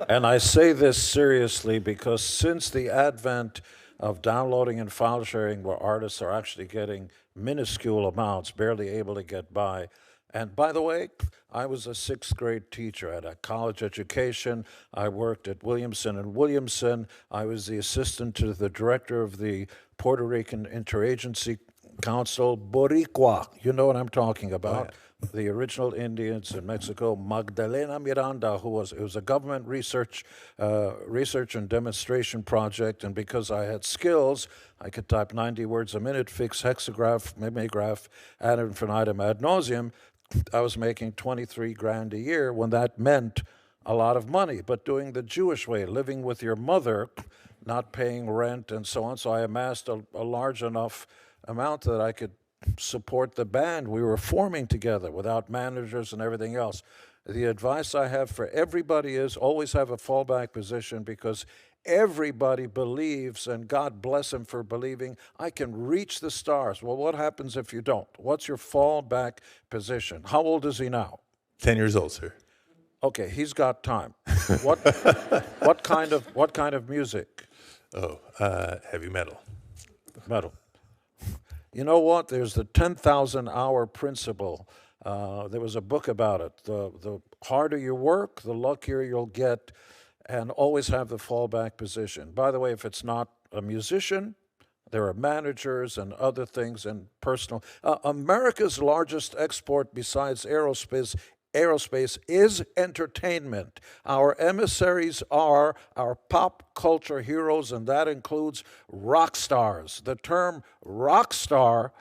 And I say this seriously because since the advent of downloading and file sharing, where artists are actually getting minuscule amounts, barely able to get by. And by the way, I was a sixth grade teacher at a college education. I worked at Williamson and Williamson. I was the assistant to the director of the Puerto Rican Interagency Council, Boricua. You know what I'm talking about. Oh, yeah. The original Indians in Mexico, Magdalena Miranda, it was a government research and demonstration project, and because I had skills, I could type 90 words a minute, fix hexagraph, mimeograph, ad infinitum, ad nauseum. I was making 23 grand a year when that meant a lot of money, but doing the Jewish way, living with your mother, not paying rent and so on. So I amassed a large enough amount that I could support the band we were forming together without managers and everything else. The advice I have for everybody is always have a fallback position, because everybody believes, and God bless him for believing, I can reach the stars. Well, what happens if you don't? What's your fallback position? How old is he now? 10 years old, sir. Okay, he's got time. What kind of music? Oh, heavy metal. Metal. You know what? There's the 10,000-hour principle. There was a book about it. The harder you work, the luckier you'll get, and always have the fallback position. By the way, if it's not a musician, there are managers and other things and personal. America's largest export besides aerospace is entertainment. Our emissaries are our pop culture heroes, and that includes rock stars. The term rock star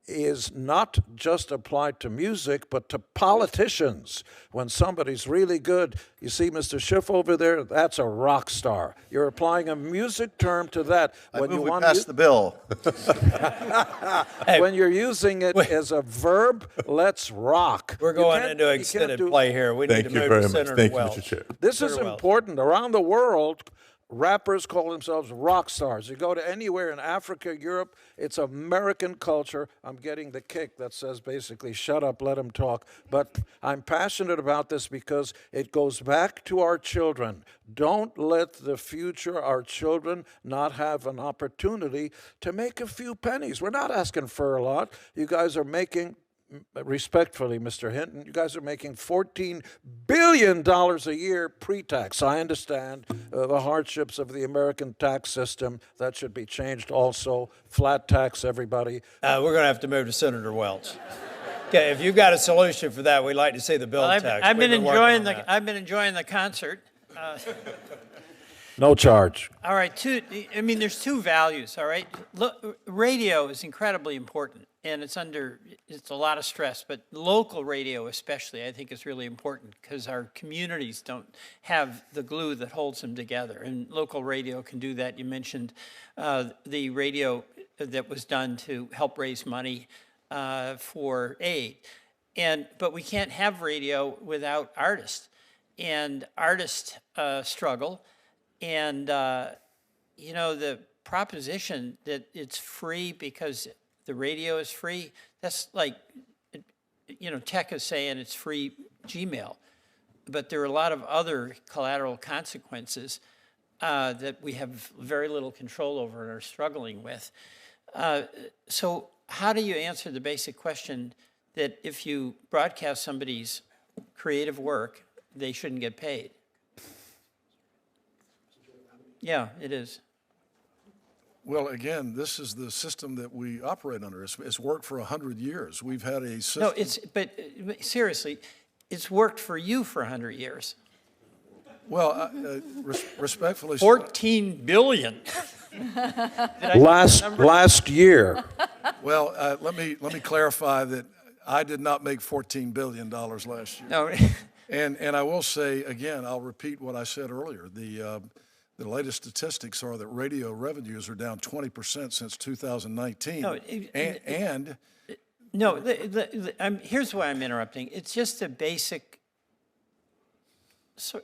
is not just applied to music, but to politicians. When somebody's really good, you see Mr. Schiff over there, that's a rock star. You're applying a music term to that. I move we pass the bill. When you're using it as a verb, let's rock. We're going into extended play here. We need Thank to you move very to much. Senator Thank you, Welch. Mr. Chair. This is Senator Welch. important. Around the world, rappers call themselves rock stars. You go to anywhere in Africa, Europe, it's American culture. I'm getting the kick that says basically, shut up, let them talk. But I'm passionate about this because it goes back to our children. Don't let the future, our children, not have an opportunity to make a few pennies. We're not asking for a lot. You guys are making, respectfully, Mr. Hinton, you guys are making $14 billion a year pre-tax. I understand the hardships of the American tax system. That should be changed also. Flat tax, everybody. We're going to have to move to Senator Welch. Okay, if you've got a solution for that, we'd like to see the bill text. I've been We've working enjoying on that. I've been enjoying the concert. No charge. All right, there's two values. All right, look, radio is incredibly important, and it's a lot of stress. But local radio, especially, I think is really important because our communities don't have the glue that holds them together, and local radio can do that. You mentioned the radio that was done to help raise money for aid, but we can't have radio without artists, and artists struggle. And, the proposition that it's free because the radio is free, that's like, tech is saying it's free Gmail. But there are a lot of other collateral consequences that we have very little control over and are struggling with. So how do you answer the basic question that if you broadcast somebody's creative work, they shouldn't get paid? Yeah, it is. Well, again, this is the system that we operate under. It's worked for 100 years. We've had a system. No, but seriously, it's worked for you for 100 years. Well, respectfully. 14 billion. Last year. Well, let me clarify that I did not make $14 billion last year. No. And I will say, again, I'll repeat what I said earlier. The latest statistics are that radio revenues are down 20% since 2019. Here's why I'm interrupting. It's just a basic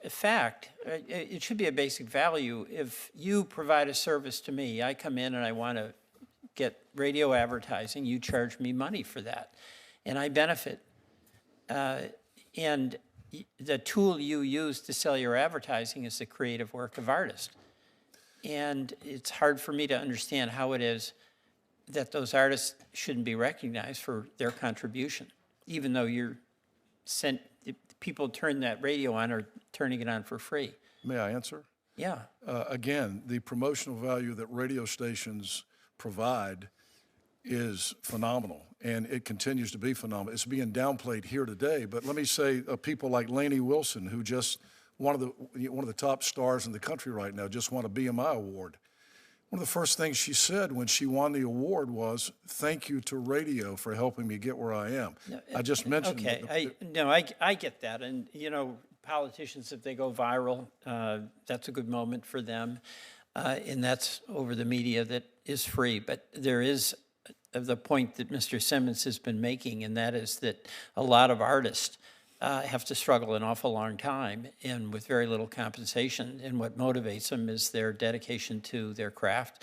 fact. It should be a basic value. If you provide a service to me, I come in and I want to get radio advertising, you charge me money for that, and I benefit. And the tool you use to sell your advertising is the creative work of artists. And it's hard for me to understand how it is that those artists shouldn't be recognized for their contribution, even though people turn that radio on or turning it on for free. May I answer? Yeah. Again, the promotional value that radio stations provide is phenomenal, and it continues to be phenomenal. It's being downplayed here today, but let me say people like Lainey Wilson, who just one of the top stars in the country right now, just won a BMI award. One of the first things she said when she won the award was, "Thank you to radio for helping me get where I am." I just mentioned. Okay, I get that, and politicians, if they go viral, that's a good moment for them, and that's over the media that is free. But there is the point that Mr. Simmons has been making, and that is that a lot of artists have to struggle an awful long time and with very little compensation. And what motivates them is their dedication to their craft,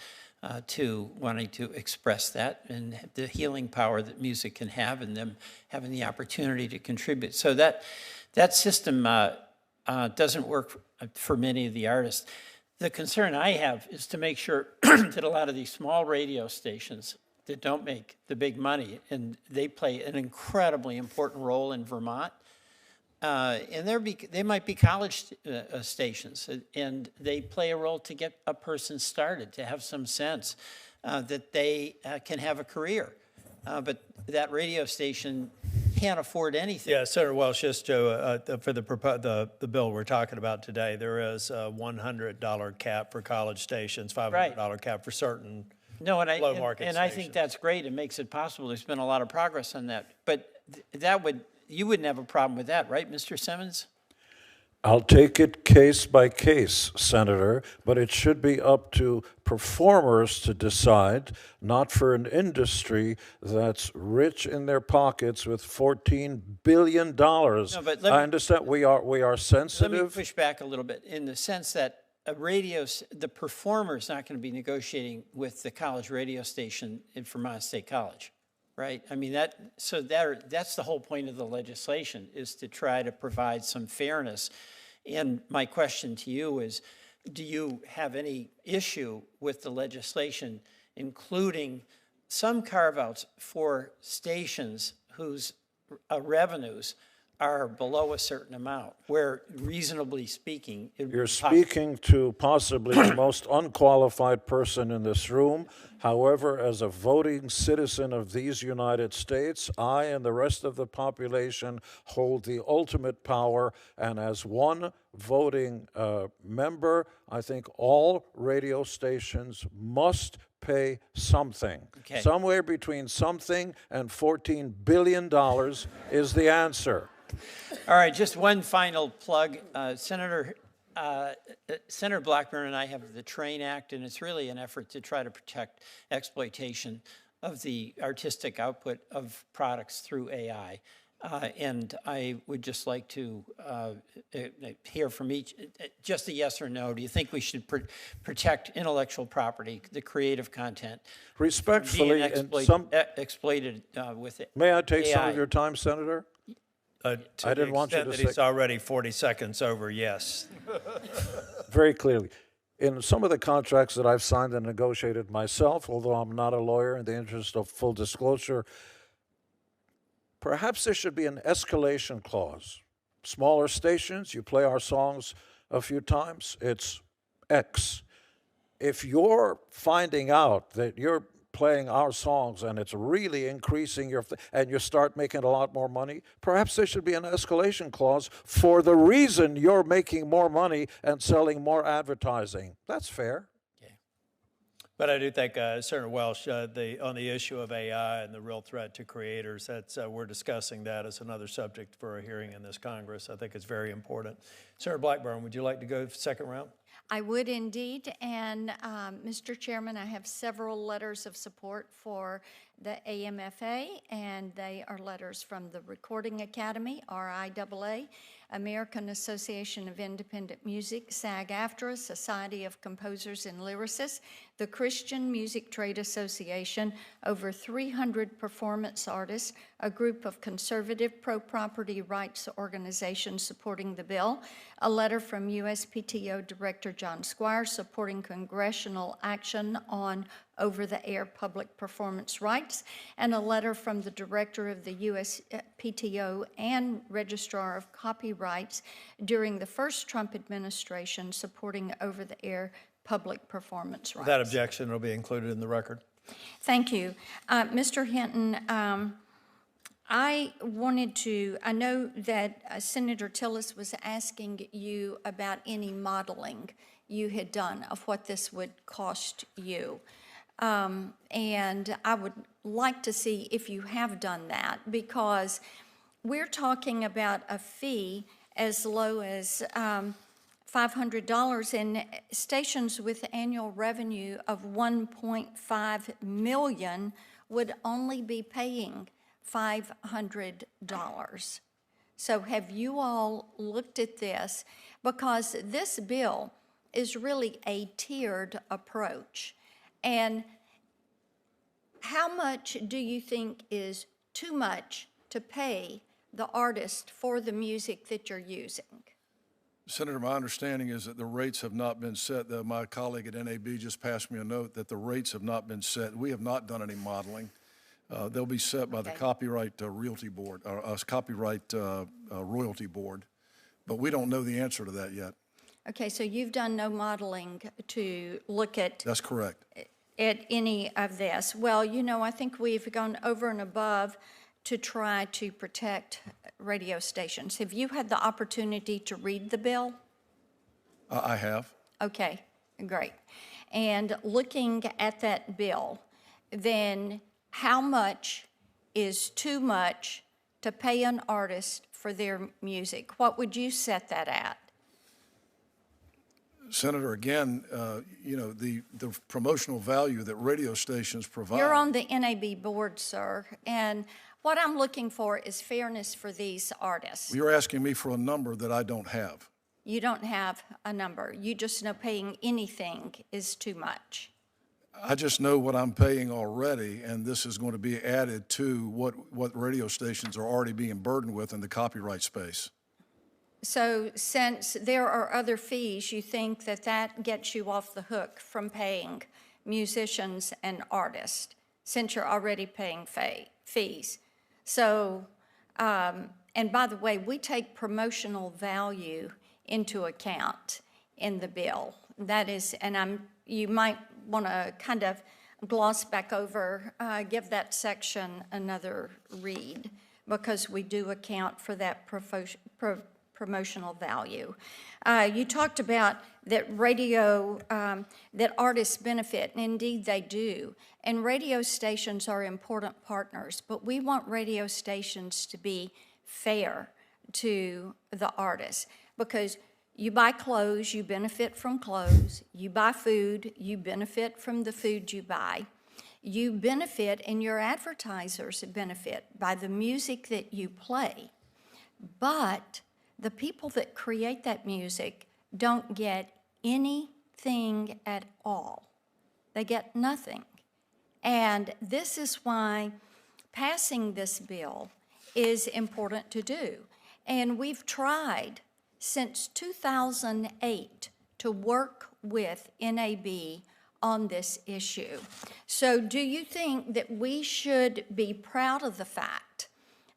to wanting to express that and the healing power that music can have, and them having the opportunity to contribute. So that system doesn't work for many of the artists. The concern I have is to make sure that a lot of these small radio stations that don't make the big money, and they play an incredibly important role in Vermont, and they might be college stations, and they play a role to get a person started, to have some sense that they can have a career. But that radio station can't afford anything. Yeah, Senator Welch, just to, for the bill we're talking about today, there is a $100 cap for college stations, $500 cap for certain low market stations. I think that's great. It makes it possible. There's been a lot of progress on that. But you wouldn't have a problem with that, right, Mr. Simmons? I'll take it case by case, Senator, but it should be up to performers to decide, not for an industry that's rich in their pockets with $14 billion. No, but I understand we are sensitive. Let me push back a little bit in the sense that the performer is not going to be negotiating with the college radio station in Vermont State College, right? I mean, that's the whole point of the legislation, is to try to provide some fairness. And my question to you is, do you have any issue with the legislation including some carve-outs for stations whose revenues are below a certain amount, where reasonably speaking... You're speaking to possibly the most unqualified person in this room. However, as a voting citizen of these United States, I and the rest of the population hold the ultimate power, and as one voting member, I think all radio stations must pay something. Okay. Somewhere between something and $14 billion is the answer. All right, just one final plug. Senator Blackburn and I have the TRAIN Act, and it's really an effort to try to protect exploitation of the artistic output of products through AI. And I would just like to hear from each, just a yes or no. Do you think we should protect intellectual property, the creative content, respectfully, being exploited with it? May I take AI? some of your time, Senator? I didn't want you to that say. he's already 40 seconds over, yes. Very clearly. In some of the contracts that I've signed and negotiated myself, although I'm not a lawyer, in the interest of full disclosure, perhaps there should be an escalation clause. Smaller stations, you play our songs a few times, it's X. If you're finding out that you're playing our songs and it's really increasing and you start making a lot more money, perhaps there should be an escalation clause for the reason you're making more money and selling more advertising. That's fair. But I do think, Senator Welch, on the issue of AI and the real threat to creators, we're discussing that as another subject for a hearing in this Congress. I think it's very important. Senator Blackburn, would you like to go second round? I would indeed, and Mr. Chairman, I have several letters of support for the AMFA, and they are letters from the Recording Academy, RIAA, American Association of Independent Music, SAG-AFTRA, Society of Composers and Lyricists, the Christian Music Trade Association, over 300 performance artists, a group of conservative pro-property rights organizations supporting the bill, a letter from USPTO Director John Squires supporting congressional action on over-the-air public performance rights, and a letter from the Director of the USPTO and Registrar of Copyrights during the first Trump administration supporting over-the-air public performance rights. Without objection, it'll be included in the record. Thank you. Mr. Hinton, I know that Senator Tillis was asking you about any modeling you had done of what this would cost you. And I would like to see if you have done that, because we're talking about a fee as low as $500, and stations with annual revenue of $1.5 million would only be paying $500. So have you all looked at this? Because this bill is really a tiered approach. And how much do you think is too much to pay the artist for the music that you're using? Senator, my understanding is that the rates have not been set. My colleague at NAB just passed me a note that the rates have not been set. We have not done any modeling. They'll be set by the Copyright Realty Board, or Copyright Royalty Board, but we don't know the answer to that yet. Okay, so you've done no modeling to look at That's correct. any of this. Well, you know, I think we've gone over and above to try to protect radio stations. Have you had the opportunity to read the bill? I have. Okay, great. And looking at that bill, then how much is too much to pay an artist for their music? What would you set that at? Senator, again, you know, the promotional value that radio stations provide. You're on the NAB board, sir, and what I'm looking for is fairness for these artists. You're asking me for a number that I don't have. You don't have a number. You just know paying anything is too much. I just know what I'm paying already, and this is going to be added to what radio stations are already being burdened with in the copyright space. So since there are other fees, you think that that gets you off the hook from paying musicians and artists, since you're already paying fees. So, and by the way, we take promotional value into account in the bill. That is, and you might want to kind of gloss back over, give that section another read, because we do account for that promotional value. You talked about that radio, that artists benefit, and indeed they do. And radio stations are important partners, but we want radio stations to be fair to the artists, because you buy clothes, you benefit from clothes. You buy food, you benefit from the food you buy. You benefit, and your advertisers benefit by the music that you play. But the people that create that music don't get anything at all. They get nothing. And this is why passing this bill is important to do. And we've tried since 2008 to work with NAB on this issue. So do you think that we should be proud of the fact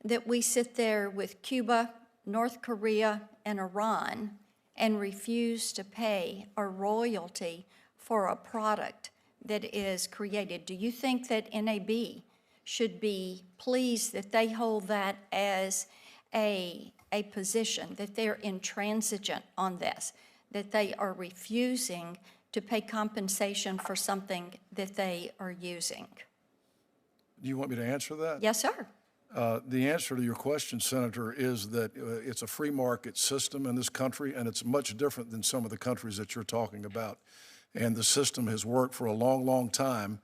that we sit there with Cuba, North Korea, and Iran and refuse to pay a royalty for a product that is created? Do you think that NAB should be pleased that they hold that as a position, that they're intransigent on this, that they are refusing to pay compensation for something that they are using? Do you want me to answer that? Yes, sir. The answer to your question, Senator, is that it's a free market system in this country, and it's much different than some of the countries that you're talking about. And the system has worked for a long, long time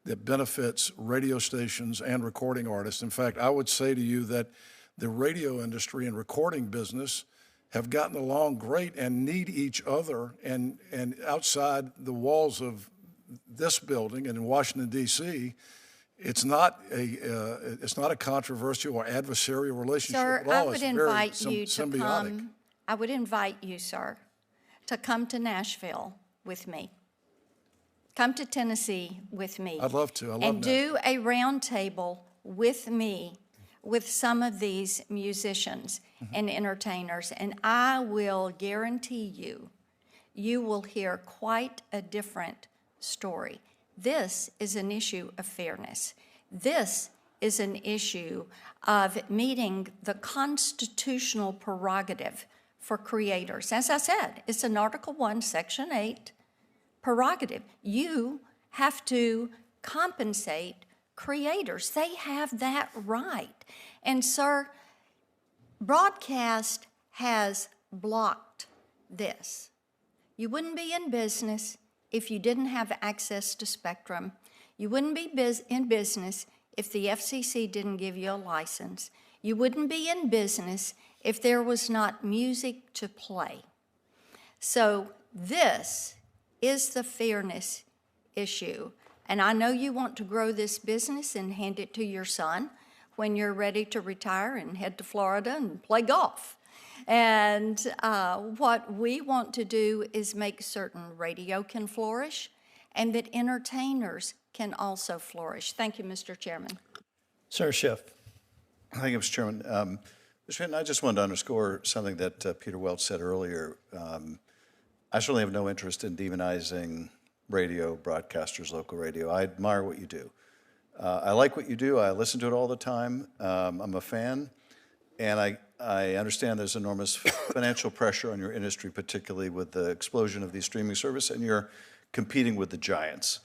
that benefits radio stations and recording artists. In fact, I would say to you that the radio industry and recording business have gotten along great and need each other. And outside the walls of this building and in Washington, D.C., it's not a controversial or adversarial relationship Sir, at all. I would It's invite very you to symbiotic. come. I would invite you, sir, to come to Nashville with me. Come to Tennessee with me. I'd love to. I love and Nashville. do a roundtable with me with some of these musicians and entertainers, and I will guarantee you, you will hear quite a different story. This is an issue of fairness. This is an issue of meeting the constitutional prerogative for creators. As I said, it's an Article 1, Section 8 prerogative. You have to compensate creators. They have that right. And, sir, broadcast has blocked this. You wouldn't be in business if you didn't have access to spectrum. You wouldn't be in business if the FCC didn't give you a license. You wouldn't be in business if there was not music to play. So this is the fairness issue. And I know you want to grow this business and hand it to your son when you're ready to retire and head to Florida and play golf. And what we want to do is make certain radio can flourish and that entertainers can also flourish. Thank you, Mr. Chairman. Senator Schiff. Thank you, Mr. Chairman. Mr. Hinton, I just wanted to underscore something that Peter Welch said earlier. I certainly have no interest in demonizing radio broadcasters, local radio. I admire what you do. I like what you do. I listen to it all the time. I'm a fan, and I understand there's enormous financial pressure on your industry, particularly with the explosion of these streaming service, and you're competing with the giants.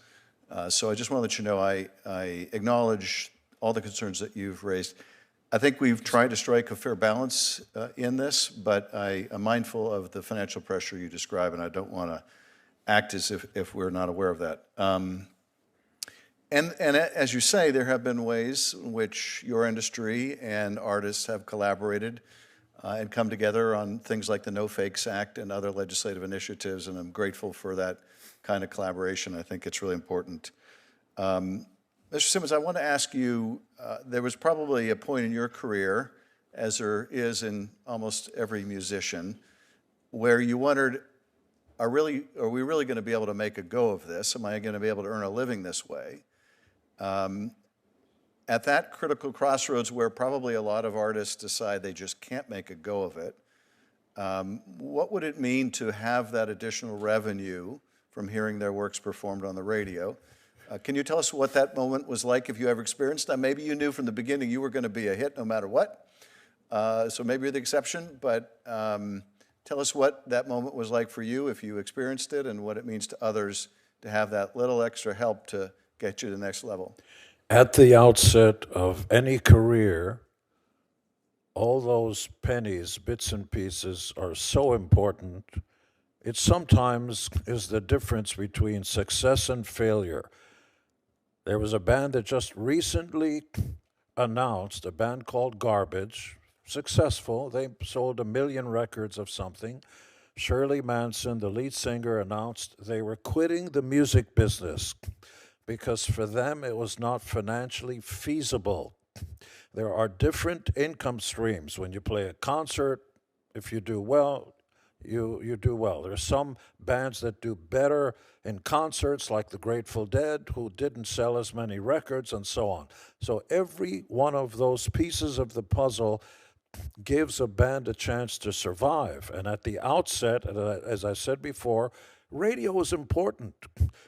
So I just want to let you know I acknowledge all the concerns that you've raised. I think we've tried to strike a fair balance in this, but I am mindful of the financial pressure you describe, and I don't want to act as if we're not aware of that. And as you say, there have been ways in which your industry and artists have collaborated and come together on things like the No Fakes Act and other legislative initiatives, and I'm grateful for that kind of collaboration. I think it's really important. Mr. Simmons, I want to ask you, there was probably a point in your career, as there is in almost every musician, where you wondered, are we really going to be able to make a go of this? Am I going to be able to earn a living this way? At that critical crossroads where probably a lot of artists decide they just can't make a go of it, what would it mean to have that additional revenue from hearing their works performed on the radio? Can you tell us what that moment was like, if you ever experienced that? Maybe you knew from the beginning you were going to be a hit no matter what, so maybe you're the exception, but tell us what that moment was like for you, if you experienced it, and what it means to others to have that little extra help to get you to the next level. At the outset of any career, all those pennies, bits and pieces are so important. It sometimes is the difference between success and failure. There was a band that just recently announced, a band called Garbage, successful. They sold 1 million records of something. Shirley Manson, the lead singer, announced they were quitting the music business because for them it was not financially feasible. There are different income streams. When you play a concert, if you do well, you do well. There are some bands that do better in concerts, like the Grateful Dead, who didn't sell as many records, and so on. So every one of those pieces of the puzzle gives a band a chance to survive. And at the outset, as I said before, radio is important.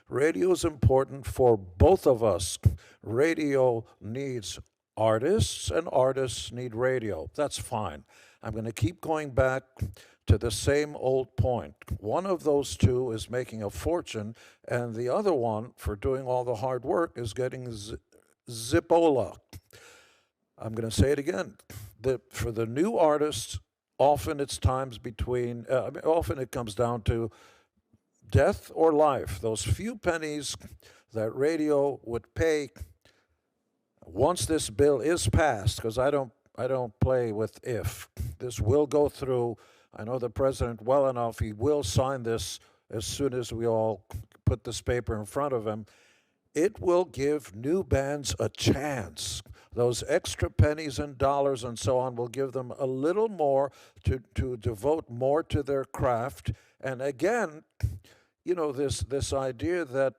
Radio is important for both of us. Radio needs artists, and artists need radio. That's fine. I'm going to keep going back to the same old point. One of those two is making a fortune, and the other one, for doing all the hard work, is getting Zipola. I'm going to say it again. For the new artists, often it's times between, often it comes down to death or life. Those few pennies that radio would pay once this bill is passed, because I don't play with if. This will go through. I know the president well enough. He will sign this as soon as we all put this paper in front of him. It will give new bands a chance. Those extra pennies and dollars and so on will give them a little more to devote more to their craft. And again, you know, this idea that,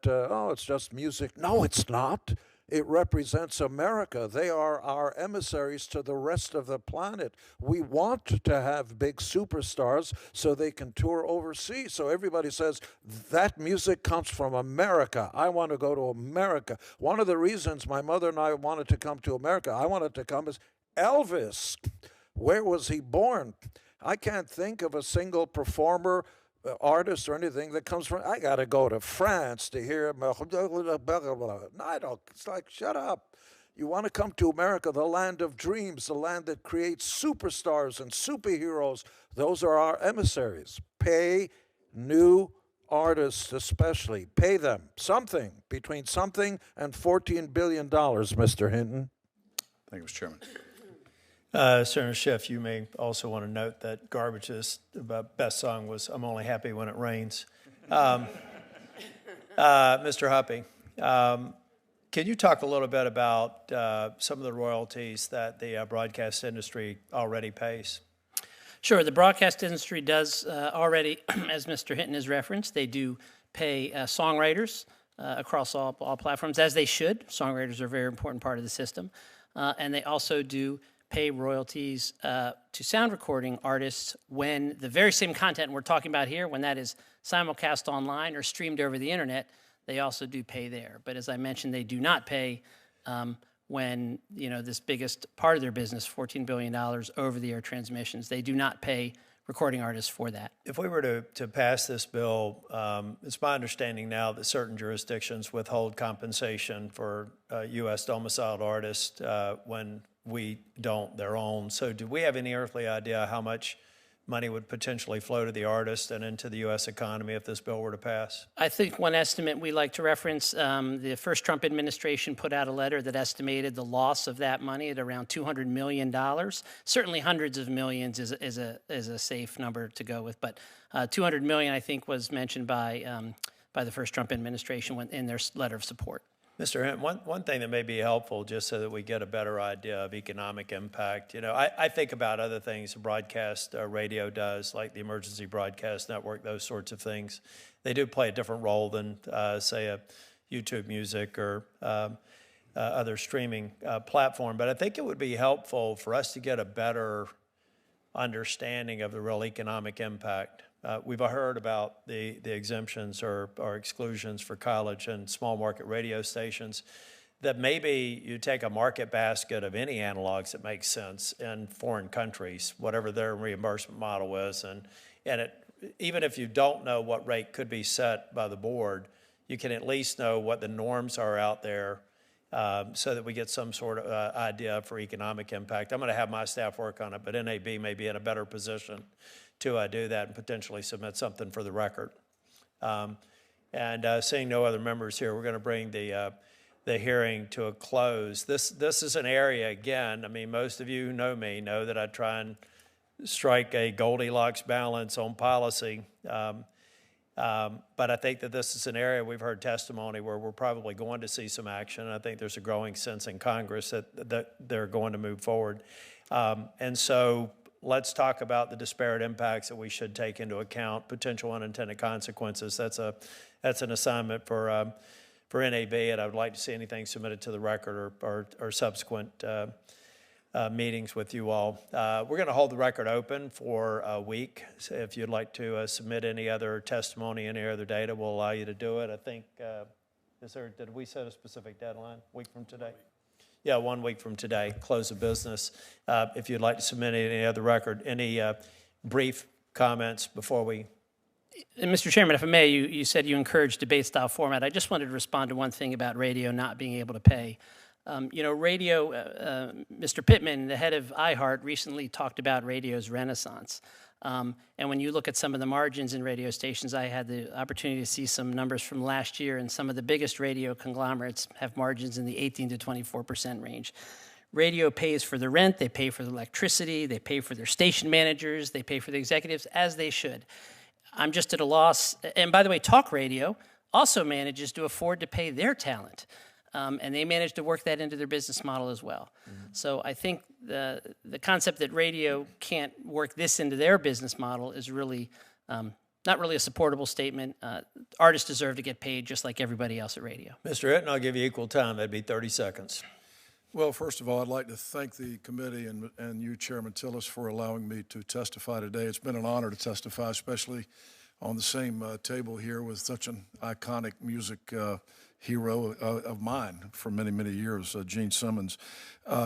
it's just music. No, it's not. It represents America. They are our emissaries to the rest of the planet. We want to have big superstars so they can tour overseas. So everybody says, that music comes from America. I want to go to America. One of the reasons my mother and I wanted to come to America, I wanted to come, is Elvis. Where was he born? I can't think of a single performer, artist or anything that comes from, I got to go to France to hear, no, I don't, it's like, shut up. You want to come to America, the land of dreams, the land that creates superstars and superheroes. Those are our emissaries. Pay new artists especially. Pay them something, between something and $14 billion, Mr. Hinton. Thank you, Mr. Chairman. Senator Schiff, you may also want to note that Garbage's best song was "I'm Only Happy When It Rains." Mr. Huppy, can you talk a little bit about some of the royalties that the broadcast industry already pays? Sure. The broadcast industry does already, as Mr. Hinton has referenced, they do pay songwriters across all platforms, as they should. Songwriters are a very important part of the system. And they also do pay royalties to sound recording artists when the very same content we're talking about here, when that is simulcast online or streamed over the internet, they also do pay there. But as I mentioned, they do not pay when, this biggest part of their business, $14 billion over-the-air transmissions, they do not pay recording artists for that. If we were to pass this bill, it's my understanding now that certain jurisdictions withhold compensation for U.S. domiciled artists when we don't their own. So do we have any earthly idea how much money would potentially flow to the artist and into the U.S. economy if this bill were to pass? I think one estimate we like to reference, the first Trump administration put out a letter that estimated the loss of that money at around $200 million. Certainly hundreds of millions is a safe number to go with, but $200 million, I think, was mentioned by the first Trump administration in their letter of support. Mr. Hinton, one thing that may be helpful, just so that we get a better idea of economic impact, I think about other things broadcast radio does, like the Emergency Broadcast Network, those sorts of things. They do play a different role than, say, a YouTube Music or other streaming platform. But I think it would be helpful for us to get a better understanding of the real economic impact. We've heard about the exemptions or exclusions for college and small market radio stations, that maybe you take a market basket of any analogs that makes sense in foreign countries, whatever their reimbursement model is, and even if you don't know what rate could be set by the board, you can at least know what the norms are out there so that we get some sort of idea for economic impact. I'm going to have my staff work on it, but NAB may be in a better position to do that and potentially submit something for the record. Seeing no other members here, we're going to bring the hearing to a close. This is an area, again, I mean, most of you who know me know that I try and strike a Goldilocks balance on policy. But I think that this is an area we've heard testimony where we're probably going to see some action. I think there's a growing sense in Congress that they're going to move forward. And so let's talk about the disparate impacts that we should take into account, potential unintended consequences. That's an assignment for NAB, and I would like to see anything submitted to the record or subsequent meetings with you all. We're going to hold the record open for a week. So if you'd like to submit any other testimony, any other data, we'll allow you to do it. I think, did we set a specific deadline? A week from today? Yeah, 1 week from today, close of business. If you'd like to submit any other record, any brief comments before we... Mr. Chairman, if I may, you said you encourage debate-style format. I just wanted to respond to one thing about radio not being able to pay. Radio, Mr. Pittman, the head of iHeart, recently talked about radio's renaissance. And when you look at some of the margins in radio stations, I had the opportunity to see some numbers from last year, and some of the biggest radio conglomerates have margins in the 18 to 24% range. Radio pays for the rent, they pay for the electricity, they pay for their station managers, they pay for the executives, as they should. I'm just at a loss. And by the way, talk radio also manages to afford to pay their talent. And they manage to work that into their business model as well. Mm-hmm. So I think the concept that radio can't work this into their business model is really not really a supportable statement. Artists deserve to get paid just like everybody else at radio. Mr. Hinton, I'll give you equal time. That'd be 30 seconds. Well, first of all, I'd like to thank the committee and you, Chairman Tillis, for allowing me to testify today. It's been an honor to testify, especially on the same table here with such an iconic music hero of mine for many, many years, Gene Simmons.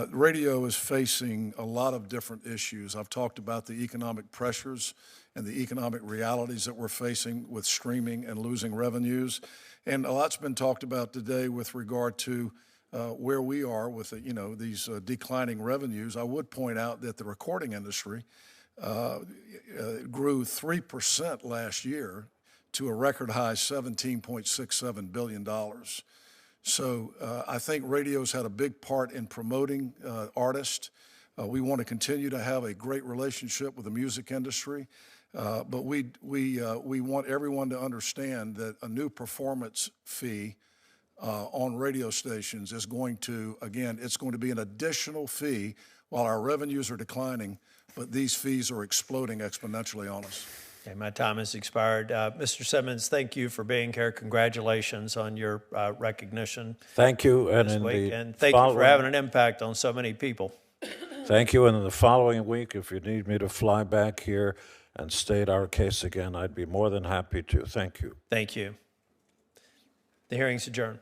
Radio is facing a lot of different issues. I've talked about the economic pressures and the economic realities that we're facing with streaming and losing revenues. And a lot's been talked about today with regard to where we are with these declining revenues. I would point out that the recording industry grew 3% last year to a record high $17.67 billion. So I think radio's had a big part in promoting artists. We want to continue to have a great relationship with the music industry, but we want everyone to understand that a new performance fee on radio stations is going to, again, it's going to be an additional fee while our revenues are declining, but these fees are exploding exponentially on us. Okay, my time has expired. Mr. Simmons, thank you for being here. Congratulations on your recognition Thank you, and this in week, the and thank you for following- having an impact on so many people. Thank you, and in the following week, if you need me to fly back here and state our case again, I'd be more than happy to. Thank you. Thank you. The hearing's adjourned.